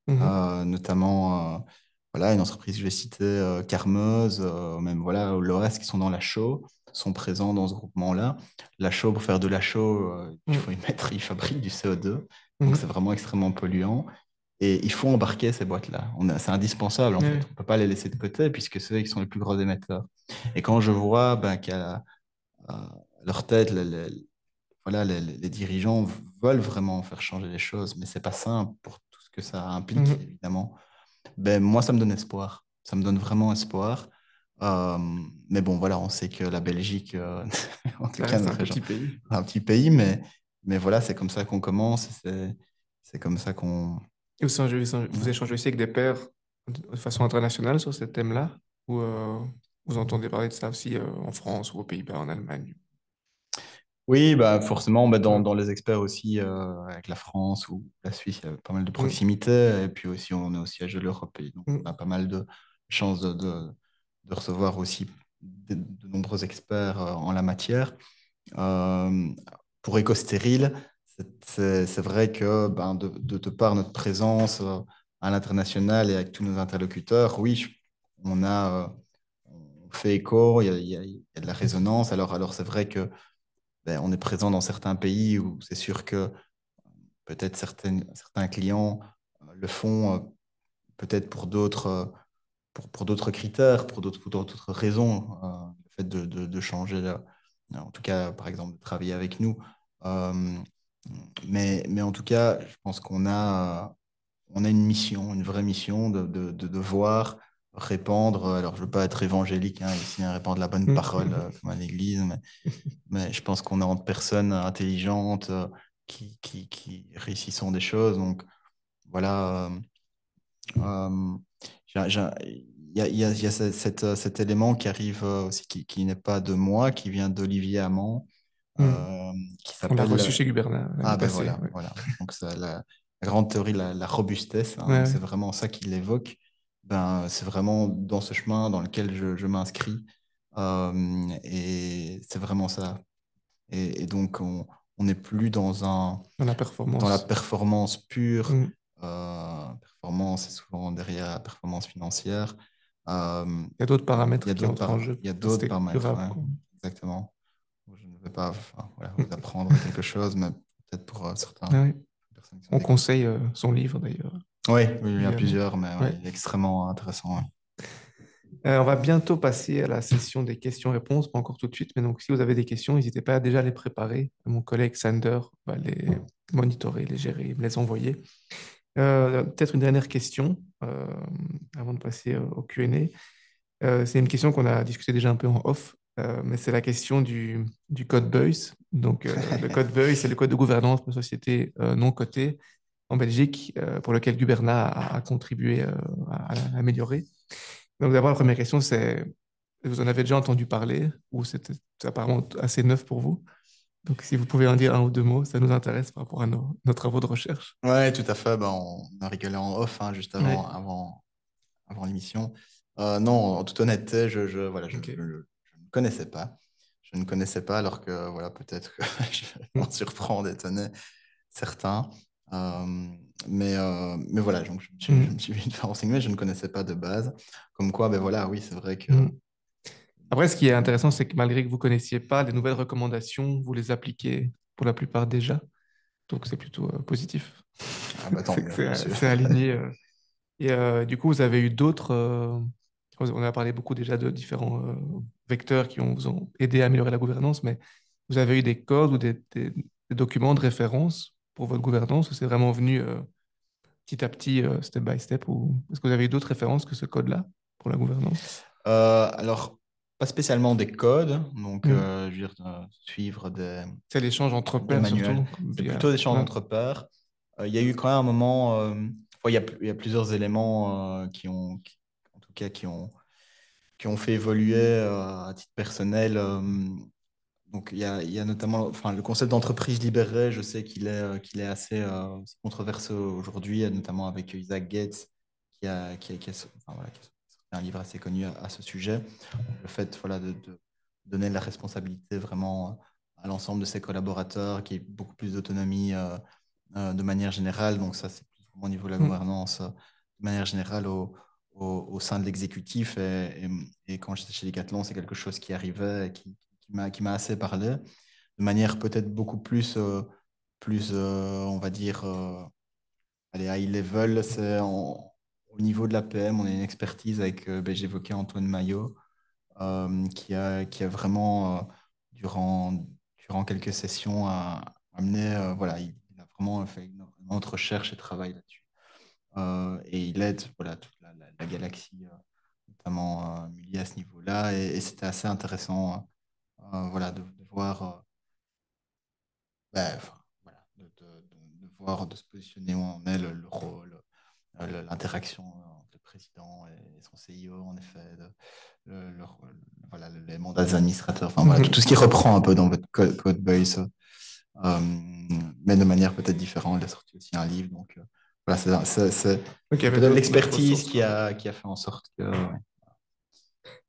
Mhm. notamment voilà, une entreprise que je vais citer, Carmeuse, même voilà, l'OS qui sont dans la chaux, sont présents dans ce groupement-là. La chaux, pour faire de la chaux, il faut Mhm. y mettre, ils fabriquent du CO2, donc c'est Mhm. vraiment extrêmement polluant. Et il faut embarquer ces boîtes-là. C'est indispensable en fait. Ouais. On ne peut pas les laisser de côté puisque c'est eux qui sont les plus gros émetteurs. Et quand je vois ben, qu'à à leur tête, voilà, les dirigeants veulent vraiment faire changer les choses, mais c'est pas simple pour tout ce que ça implique, Mhm. évidemment. Ben, moi, ça me donne espoir. Ça me donne vraiment espoir. Euh, mais bon, voilà, on sait que la Belgique, en tout Ça cas reste un notre région, petit pays. un petit pays, mais voilà, c'est comme ça qu'on commence. C'est comme ça qu'on. Et vous échangez aussi avec des pairs de façon internationale sur ce thème-là? Ou vous entendez parler de ça aussi en France ou aux Pays-Bas, en Allemagne? Oui, bah forcément, bah Ouais. dans les experts aussi, avec la France ou la Suisse, il y a pas mal de Mm. proximité. Et puis aussi, on est au siège de l'Europe. Et donc, on a Mm. pas mal de chances de recevoir aussi de nombreux experts en la matière. Euh, pour Éco-Stérile, c'est vrai que ben, de par notre présence à l'international et avec tous nos interlocuteurs, oui, on fait écho, il y a de la résonance. Alors c'est vrai que ben, on est présent dans certains pays où c'est sûr que peut-être certains clients le font peut-être pour d'autres critères, pour d'autres raisons. Le fait de changer, en tout cas, par exemple, de travailler avec nous. Euh, mais en tout cas, je pense on a une mission, une vraie mission de voir répandre. Alors, je ne veux pas être évangélique hein, ici, hein, répandre la bonne parole Mm. comme à l'église, mais je pense qu'on est entre personnes intelligentes qui réussissent des choses. Donc, voilà. Euh, il y a cet élément qui arrive aussi, qui n'est pas de moi, qui vient d'Olivier Amand, Mm. euh, qui On l'a reçu s'appelle. chez Gubernat l'année Ah ben passée. voilà, Ouais. voilà. Donc, la grande théorie, la robustesse, hein, Ouais, donc ouais. c'est vraiment ça qu'il évoque. Ben, c'est vraiment dans ce chemin dans lequel je m'inscris. Et c'est vraiment ça. Et donc, on n'est plus Dans la dans la performance. performance pure. Mm. Performance, c'est souvent derrière la performance financière. Euh, Il y a d'autres il y a paramètres qui d'autres entrent en jeu il y a pour d'autres rester paramètres, durable, ouais, quoi. exactement. Je ne vais pas enfin, voilà, vous Mm. apprendre quelque chose, mais peut-être pour Ah certaines oui. personnes qui On nous écoutent. conseille son livre d'ailleurs, Oui, oui, il y en a également. plusieurs, mais ouais, Ouais. il est extrêmement intéressant. Ouais. On va bientôt passer à la session des questions-réponses, pas encore tout de suite, mais donc si vous avez des questions, n'hésitez pas à déjà les préparer. Mon collègue Sander va les monitorer, les gérer, me les envoyer. Peut-être une dernière question avant de passer au Q&A. C'est une question qu'on a discuté déjà un peu en off, mais c'est la question du code BEUS. Donc, le code BEUS, c'est le code de gouvernance pour sociétés non cotées en Belgique, pour lequel Gubernat a contribué à l'améliorer. Donc, d'abord, la première question, c'est, vous en avez déjà entendu parler ou c'est apparemment assez neuf pour vous? Donc, si vous pouvez en dire un ou deux mots, ça nous intéresse par rapport à nos travaux de recherche. Ouais, tout à fait. Ben, on a rigolé en off hein, juste Oui, avant l'émission. Non, en toute honnêteté, voilà, ok. je ne connaissais pas. Je ne connaissais pas, alors que voilà, peut-être que je vais m'en Mm, surprendre, étonner certains. Euh, mais voilà, donc je me mm, suis vite fait renseigner, mais je ne connaissais pas de base. Comme quoi, ben voilà, oui, c'est vrai que. mm. Après, ce qui est intéressant, c'est que malgré que vous ne connaissiez pas les nouvelles recommandations, vous les appliquez pour la plupart déjà. Donc, c'est plutôt positif. Ah bah tant C'est que mieux, bien sûr. c'est aligné. Et du coup, vous avez eu d'autres. On a parlé beaucoup déjà de différents vecteurs qui vous ont aidé à améliorer la gouvernance, mais vous avez eu des codes ou des documents de référence pour votre gouvernance ou c'est vraiment venu petit à petit, step by step, ou est-ce que vous avez eu d'autres références que ce code-là pour la gouvernance? Alors, pas spécialement des codes, donc Hmm. je veux dire, suivre C'est l'échange entre des pairs manuels. surtout, comme C'est via. plutôt des champs Ouais. entre pairs. Il y a eu quand même un moment, enfin, il y a plusieurs éléments en tout cas, qui ont fait évoluer à titre personnel. Donc, il y a notamment enfin, le concept d'entreprise libérée, je sais qu'il est assez controversé aujourd'hui, notamment avec Isaac Gates, enfin, voilà, qui a sorti un livre assez connu à ce sujet. Le fait voilà, de donner la responsabilité vraiment à l'ensemble de ses collaborateurs, qui ait beaucoup plus d'autonomie de manière générale. Donc, ça, c'est plus vraiment au niveau de la Mm. gouvernance de manière générale au sein de l'exécutif. Et quand j'étais chez Decathlon, c'est quelque chose qui arrivait, et qui m'a assez parlé, de manière peut-être beaucoup plus, on va dire, allez, high level. Au niveau de la PM, on a une expertise avec, j'évoquais Antoine Maillot, qui a vraiment, durant quelques sessions, amené, voilà, il a vraiment fait une autre recherche et travail là-dessus. Et il aide voilà, toute la galaxie, notamment Mully à ce niveau-là. Et c'était assez intéressant voilà, de voir, enfin, voilà, de voir, de se positionner où en est le rôle, l'interaction entre le président et son CIO, en effet, voilà, les mandats des administrateurs, enfin voilà, tout Mhm. ce qui reprend un peu dans votre code base, euh, mais de manière peut-être différente. Il a sorti aussi un livre, donc voilà, Ok, c'est avec peut-être d'autres l'expertise ressources, qui quoi. a fait en sorte que. Ouais.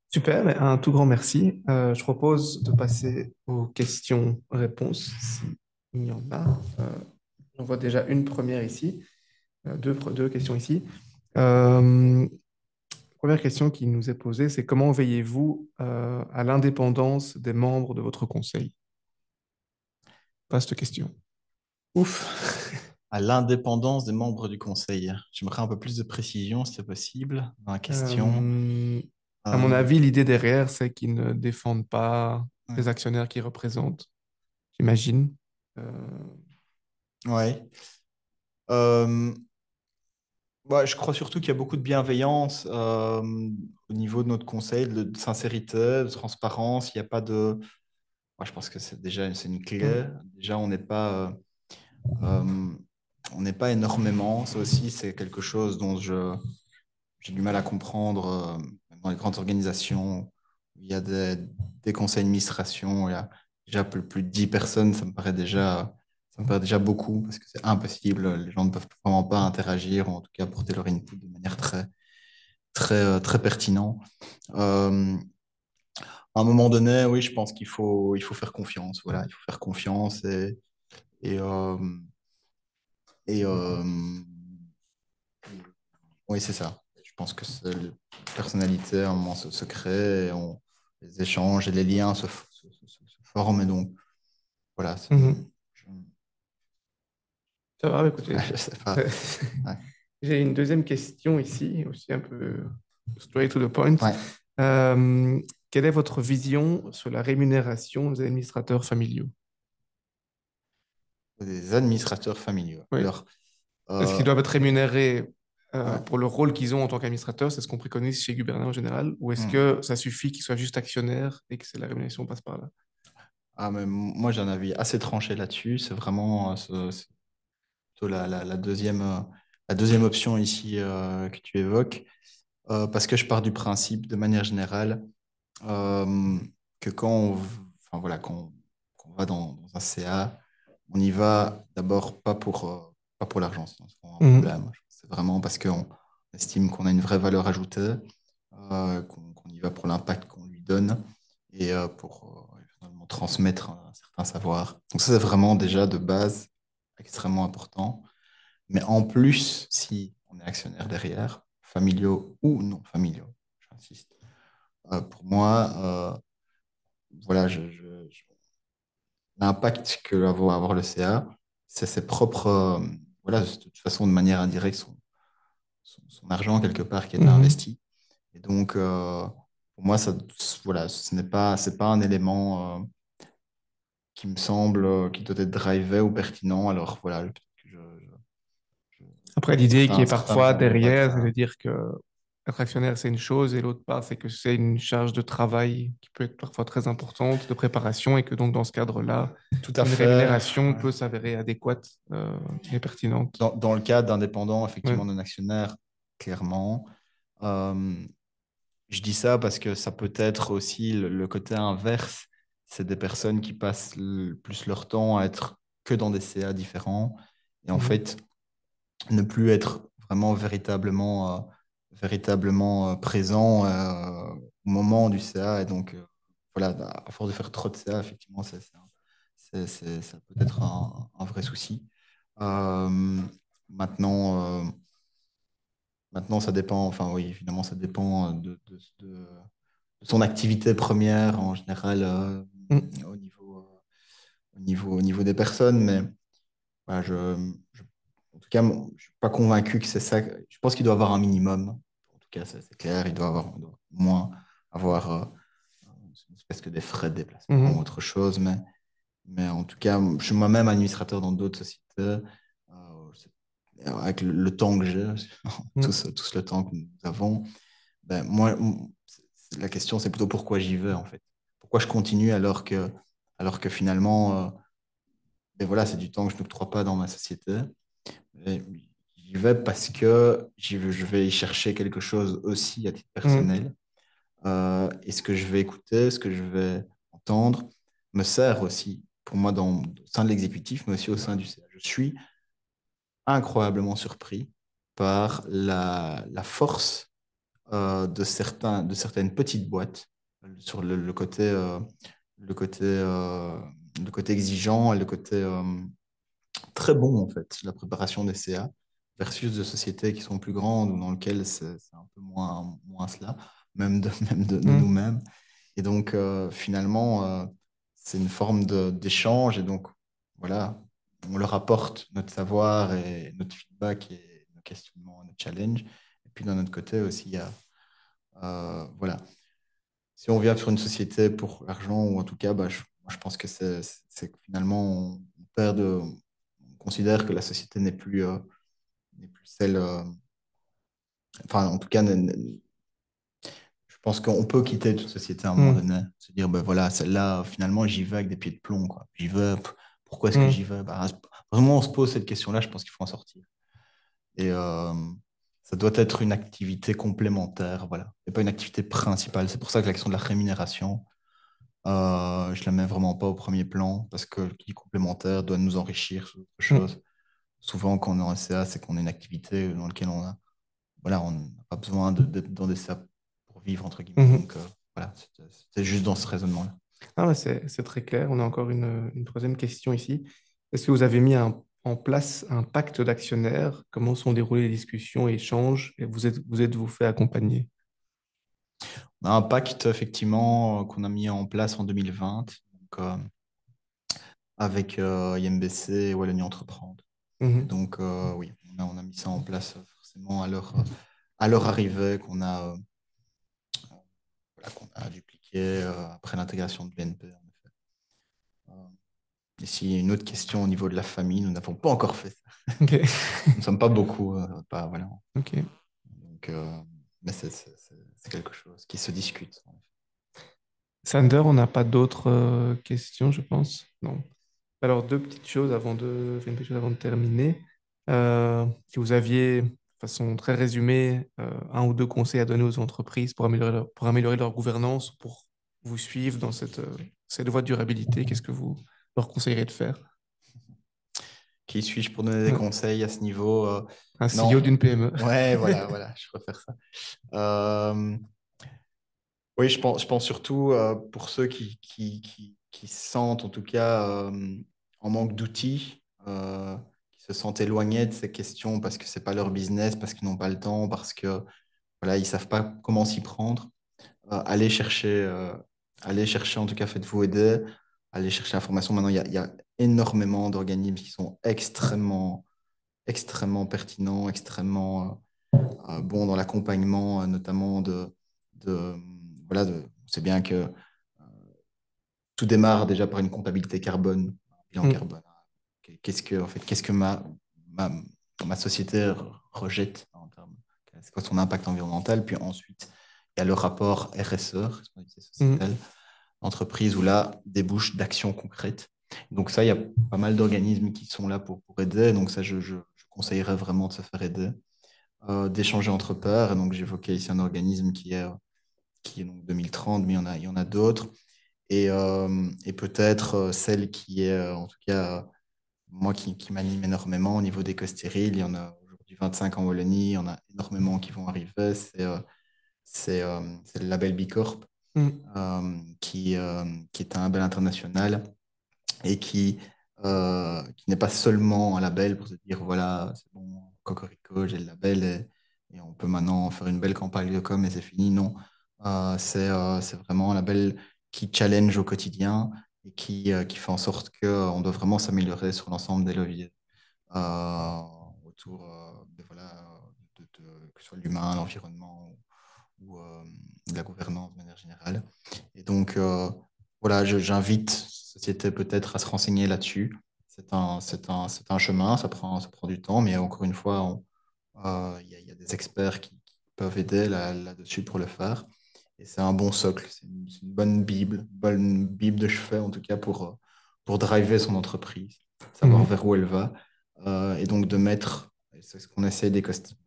Super, mais un tout grand merci. Je propose de passer aux questions-réponses, s'il y en a. J'en vois déjà une première ici, deux questions ici. Euh, Première question qui nous est posée, c'est comment veillez-vous à l'indépendance des membres de votre conseil? Vaste question. Ouf. À l'indépendance des membres du conseil. J'aimerais un peu plus de précision, si c'est possible, dans la question. Euh, à mon Euh, avis, l'idée derrière, c'est qu'ils ne défendent pas les ouais. actionnaires qu'ils représentent, j'imagine. Euh, Ouais. Euh, Ouais, je crois surtout qu'il y a beaucoup de bienveillance au niveau de notre conseil, de sincérité, de transparence. Il n'y a pas de. Moi, je pense que c'est une clé. hmm, Déjà, euh, on n'est pas énormément. Ça aussi, c'est quelque chose dont j'ai du mal à comprendre dans les grandes organisations. Où il y a des conseils d'administration, il y a déjà plus de 10 personnes. Ça me paraît déjà beaucoup parce que c'est impossible. Les gens ne peuvent vraiment pas interagir, ou en tout cas apporter leur input de manière très très pertinent. Euh, à un moment donné, oui, je pense qu'il faut faire confiance. Voilà, il faut faire confiance et, euh, et oui, c'est ça. Je pense que les personnalités, à un moment, se créent, les échanges et les liens se forment. Et donc, voilà, mhm. je, Ça va, écoutez. je sais pas. Ouais. J'ai une deuxième question ici, aussi un peu straight to the point. Ouais. Euh, Quelle est votre vision sur la rémunération des administrateurs familiaux? Des administrateurs familiaux. Oui. Alors, Est-ce qu'ils euh, doivent être rémunérés ouais. pour le rôle qu'ils ont en tant qu'administrateurs? C'est ce qu'on préconise chez Gubernat en général. Ou est-ce Hmm. que ça suffit qu'ils soient juste actionnaires et que la rémunération passe par là? Ah, mais moi, j'ai un avis assez tranché là-dessus. C'est vraiment plutôt la deuxième option ici que tu évoques, parce que je pars du principe, de manière générale, euh, que enfin, voilà, quand on va dans un CA, on y va d'abord pas pour l'argent, sinon c'est vraiment un Mhm. problème. C'est vraiment parce qu'on estime qu'on a une vraie valeur ajoutée, qu'on y va pour l'impact qu'on lui donne et pour finalement transmettre un certain savoir. Donc ça, c'est vraiment déjà de base extrêmement important. Mais en plus, si on est actionnaire derrière, familiaux ou non familiaux, j'insiste, pour moi, voilà, l'impact que va avoir le CA, c'est ses propres, voilà, de toute façon, de manière indirecte, son argent quelque part qui est Mhm. investi. Et donc, pour moi, voilà, c'est pas un élément qui me semble qui doit être drivé ou pertinent. Alors voilà, peut-être que Après, l'idée qui est certains parfois verront pas derrière, c'est de ça. dire que être actionnaire, c'est une chose, et l'autre part, c'est que c'est une charge de travail qui peut être parfois très importante, de préparation, et que donc dans ce cadre-là, Tout à une fait. rémunération Ouais. peut s'avérer adéquate et pertinente. Dans le cas d'indépendants, effectivement, Ouais. d'un actionnaire, clairement. Euh, je dis ça parce que ça peut être aussi le côté inverse. C'est des personnes qui passent plus leur temps à être que dans des CA différents et en Mhm. fait ne plus être vraiment véritablement présent au moment du CA. Et donc, voilà, à force de faire trop de CA, effectivement, ça peut être un vrai souci. Euh, Maintenant, maintenant, ça dépend, enfin oui, évidemment, ça dépend de son activité première en général Mm, au niveau, au niveau des personnes, mais voilà, en tout cas, moi, je suis pas convaincu que c'est ça. Je pense qu'il doit avoir un minimum. En tout cas, c'est clair, il doit au moins avoir une espèce que des frais de déplacement ou mhm, autre chose, mais en tout cas, je suis moi-même administrateur dans d'autres sociétés. Avec le temps que j'ai, mm, tous le temps que nous avons, ben, moi, la question, c'est plutôt pourquoi j'y vais, en fait. Pourquoi je continue alors que finalement, ben voilà, c'est du temps que je n'octroie pas dans ma société. Et j'y vais parce que je vais y chercher quelque chose aussi à titre mm, personnel. Et ce que je vais écouter, ce que je vais entendre, me sert aussi pour moi au sein de l'exécutif, mais aussi au sein du CA. Je suis incroyablement surpris par la force de certaines petites boîtes sur le côté, euh, le côté exigeant et le côté très bon, en fait, la préparation des CA versus de sociétés qui sont plus grandes ou dans lesquelles c'est un peu moins cela, même de mm, nous-mêmes. Et donc, finalement, c'est une forme d'échange. Et donc, voilà, on leur apporte notre savoir et notre feedback et nos questionnements, nos challenges. Et puis, d'un autre côté aussi, il y a, voilà, si on vient sur une société pour l'argent, ou en tout cas, bah, moi, je pense que c'est que finalement, on perd on considère que la société n'est plus celle, enfin, en tout cas, je pense qu'on peut quitter toute société à un moment mm, donné, se dire, ben voilà, celle-là, finalement, j'y vais avec des pieds de plomb, quoi. J'y vais, pourquoi est-ce que j'y mm, vais? Bah, vraiment, on se pose cette question-là, je pense qu'il faut en sortir. Et ça doit être une activité complémentaire, voilà, et pas une activité principale. C'est pour ça que la question de la rémunération, je la mets vraiment pas au premier plan, parce que qui dit complémentaire doit nous enrichir sur autre mm, chose. Souvent, quand on est en SCA, c'est qu'on a une activité dans laquelle voilà, on n'a pas besoin d'être dans des SCA pour vivre, entre guillemets. mhm. Donc, voilà, c'était juste dans ce raisonnement-là. Ah, c'est très clair. On a encore une troisième question ici. Est-ce que vous avez mis en place un pacte d'actionnaires? Comment sont déroulées les discussions et échanges? Et vous êtes-vous fait accompagner? On a un pacte, effectivement, qu'on a mis en place en 2020, donc, avec IMBC et Wallonie Entreprendre. Et Mhm. donc, oui, on a mis ça en place forcément à leur arrivée, qu'on a dupliqué après l'intégration de BNP, en effet. Ici, une autre question au niveau de la famille, nous n'avons pas encore fait ça. Ok. Nous ne sommes pas beaucoup, pas, voilà. Ok. Donc, mais c'est quelque chose qui se discute, en effet. Sander, on n'a pas d'autres questions, je pense. Non. Alors, deux petites choses enfin, une petite chose avant de terminer. Si vous aviez, de façon très résumée, un ou deux conseils à donner aux entreprises pour améliorer leur gouvernance, pour vous suivre dans cette voie de durabilité, qu'est-ce que vous leur conseillerez de faire? Qui suis-je pour donner des Ouais. conseils à ce niveau? Un CEO Non. d'une PME. Ouais, voilà, voilà, je préfère ça. Euh, oui, je pense surtout pour ceux qui se sentent en tout cas en manque d'outils, qui se sentent éloignés de ces questions parce que c'est pas leur business, parce qu'ils n'ont pas le temps, parce que voilà, ils savent pas comment s'y prendre. Allez allez chercher, en tout cas, faites-vous aider, allez chercher l'information. Maintenant, il y a énormément d'organismes qui sont extrêmement pertinents, extrêmement bons dans l'accompagnement, notamment de, voilà, on sait bien que tout démarre déjà par une comptabilité carbone, un bilan Mm, carbone. En fait, qu'est-ce que ma, ma société rejette en termes, c'est quoi son impact environnemental? Puis ensuite, il y a le rapport RSE, responsabilité mm, sociétale, entreprise, où là débouche d'actions concrètes. Donc ça, il y a pas mal d'organismes qui sont là pour aider. Donc ça, je conseillerais vraiment de se faire aider, d'échanger entre pairs. Et donc j'évoquais ici un organisme qui est donc 2030, mais il y en a d'autres. Et peut-être celle qui est, en tout cas, moi qui m'anime énormément au niveau des stériles. Il y en a aujourd'hui 25 en Wallonie, il y en a énormément qui vont arriver. C'est le label Bicorp, mm, qui est un label international et qui n'est pas seulement un label pour se dire, voilà, c'est bon, Cocorico, j'ai le label et on peut maintenant faire une belle campagne de com et c'est fini. Non, c'est vraiment un label qui challenge au quotidien et qui fait en sorte qu'on doit vraiment s'améliorer sur l'ensemble des leviers euh, autour voilà, que ce soit l'humain, l'environnement ou de la gouvernance de manière générale. Et donc, voilà, j'invite la société peut-être à se renseigner là-dessus. C'est un chemin, ça prend du temps, mais encore une fois, il y a des experts qui peuvent aider là-dessus pour le faire. Et c'est un bon socle, c'est une bonne bible de chevet en tout cas pour driver son entreprise, savoir Mhm. vers où elle va. Et donc de mettre, et c'est ce qu'on essaie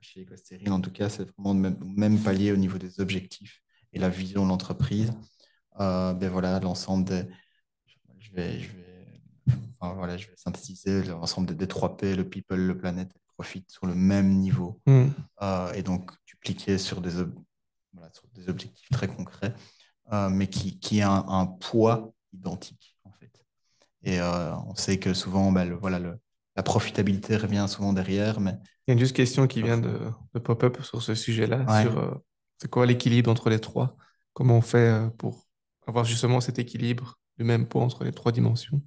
chez Ecostéril en tout cas, c'est vraiment de même palier au niveau des objectifs et la vision de l'entreprise. Ben voilà, l'ensemble des, je vais, enfin, voilà, je vais synthétiser l'ensemble des 3 P, le people, le planète, le profit sur le même niveau. Mhm. Et donc dupliquer voilà, sur des objectifs très concrets, mais qui a un poids identique, en fait. Et on sait que souvent, bah, voilà, la profitabilité revient souvent derrière, mais Il y a une juste question qui pas vient faux. de pop-up sur ce sujet-là, Ouais. sur c'est quoi l'équilibre entre les trois? Comment on fait pour avoir justement cet équilibre du même poids entre les trois dimensions?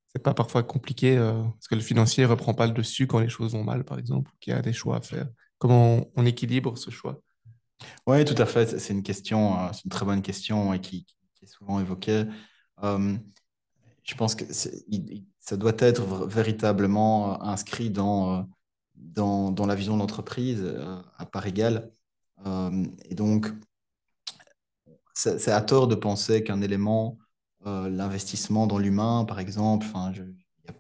C'est pas parfois compliqué parce que le financier reprend pas le dessus quand les choses vont mal, par exemple, ou qu'il y a des choix à faire. Comment on équilibre ce choix? Ouais, tout à fait. C'est une question, c'est une très bonne question et qui est souvent évoquée. Euh, je pense que ça doit être véritablement inscrit dans la vision de l'entreprise à part égale. Et donc, c'est à tort de penser qu'un élément, l'investissement dans l'humain, par exemple, enfin,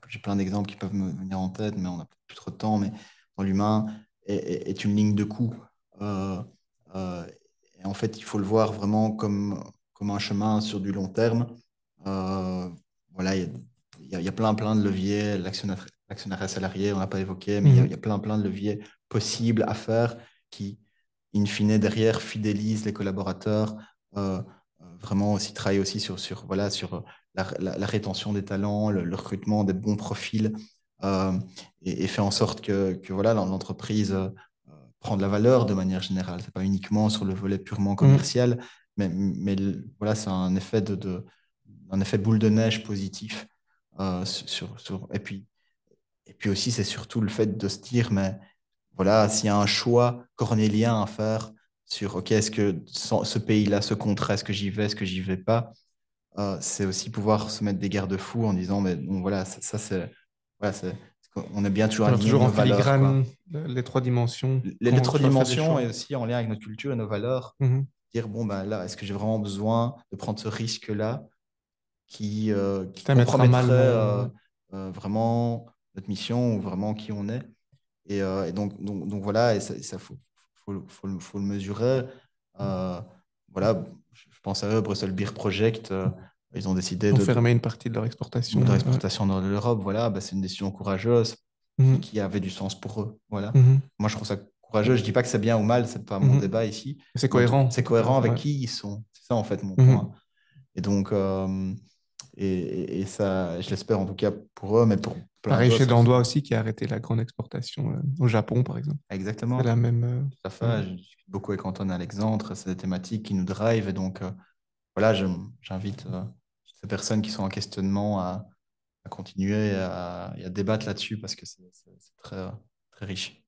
j'ai plein d'exemples qui peuvent me venir en tête, mais on n'a plus trop de temps, mais dans l'humain est une ligne de coût. Euh, euh, et en fait, il faut le voir vraiment comme un chemin sur du long terme. Euh, voilà, il y a plein de leviers. L'actionnariat salarié, on n'a pas évoqué, mais il y Mhm. a plein de leviers possibles à faire qui, in fine, derrière, fidélisent les collaborateurs. euh, Vraiment aussi travailler aussi voilà, sur la rétention des talents, le recrutement des bons profils euh, et fait en sorte que voilà, l'entreprise prend de la valeur de manière générale. C'est pas uniquement sur le volet purement Mhm. commercial, mais voilà, c'est un effet boule de neige positif. Et puis aussi, c'est surtout le fait de se dire, mais voilà, s'il y a un choix cornélien à faire sur, OK, est-ce que ce pays-là, ce contrat, est-ce que j'y vais, est-ce que j'y vais pas, c'est aussi pouvoir se mettre des garde-fous en disant, mais bon, voilà, ça c'est, voilà, on est bien toujours Alors, aligné avec toujours en nos valeurs, quoi. filigrane, les trois dimensions, Les quand on trois doit faire des dimensions choix. et aussi en lien avec notre culture et nos valeurs, Mhm. dire, bon, ben là, est-ce que j'ai vraiment besoin de prendre ce risque-là qui Quitte à mettre à mal compromettrait mon... vraiment notre mission ou vraiment qui on est. Et donc voilà, et ça faut le mesurer. Euh, voilà, je pense à eux, Brussels Beer Project, ils ont décidé Ils ont fermé une partie de leur exportation. de Ouais. l'exportation dans l'Europe. Voilà, bah, c'est une décision courageuse Mhm. qui avait du sens pour eux. Voilà. Mhm. Moi, je trouve ça courageux. Je dis pas que c'est bien ou mal, c'est pas mon Mhm. débat ici. C'est Mais cohérent, en c'est tout cas. cohérent avec Ouais. qui ils sont. C'est ça, en fait, mon point. Mhm. Et donc, et ça, je l'espère en tout cas pour eux, mais pour plein Pareil chez d'autres aussi. Dandois aussi, qui a arrêté la grande exportation au Japon, par exemple. C'est Exactement, la même... tout à ouais. fait. Je discute beaucoup avec Antoine Alexandre, c'est des thématiques qui nous drive. Et donc, voilà, j'invite ces personnes qui sont en questionnement à continuer et à débattre là-dessus parce que c'est très, très riche.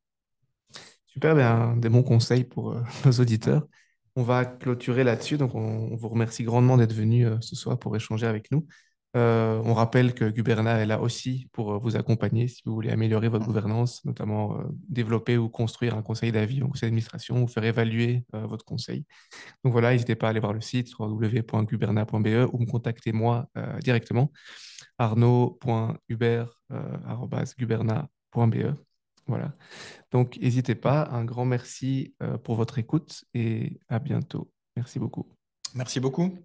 Super, bien, des bons conseils pour nos auditeurs. On va clôturer là-dessus. Donc, on vous remercie grandement d'être venu ce soir pour échanger avec nous. On rappelle que Guberna est là aussi pour vous accompagner si vous voulez améliorer votre Mhm. gouvernance, notamment développer ou construire un conseil d'avis, un conseil d'administration, ou faire évaluer votre conseil. Donc voilà, n'hésitez pas à aller voir le site www.guberna.be ou me contacter moi directement, arnaud.hubert@guberna.be. Voilà. Donc, n'hésitez pas. Un grand merci pour votre écoute et à bientôt. Merci beaucoup. Merci beaucoup.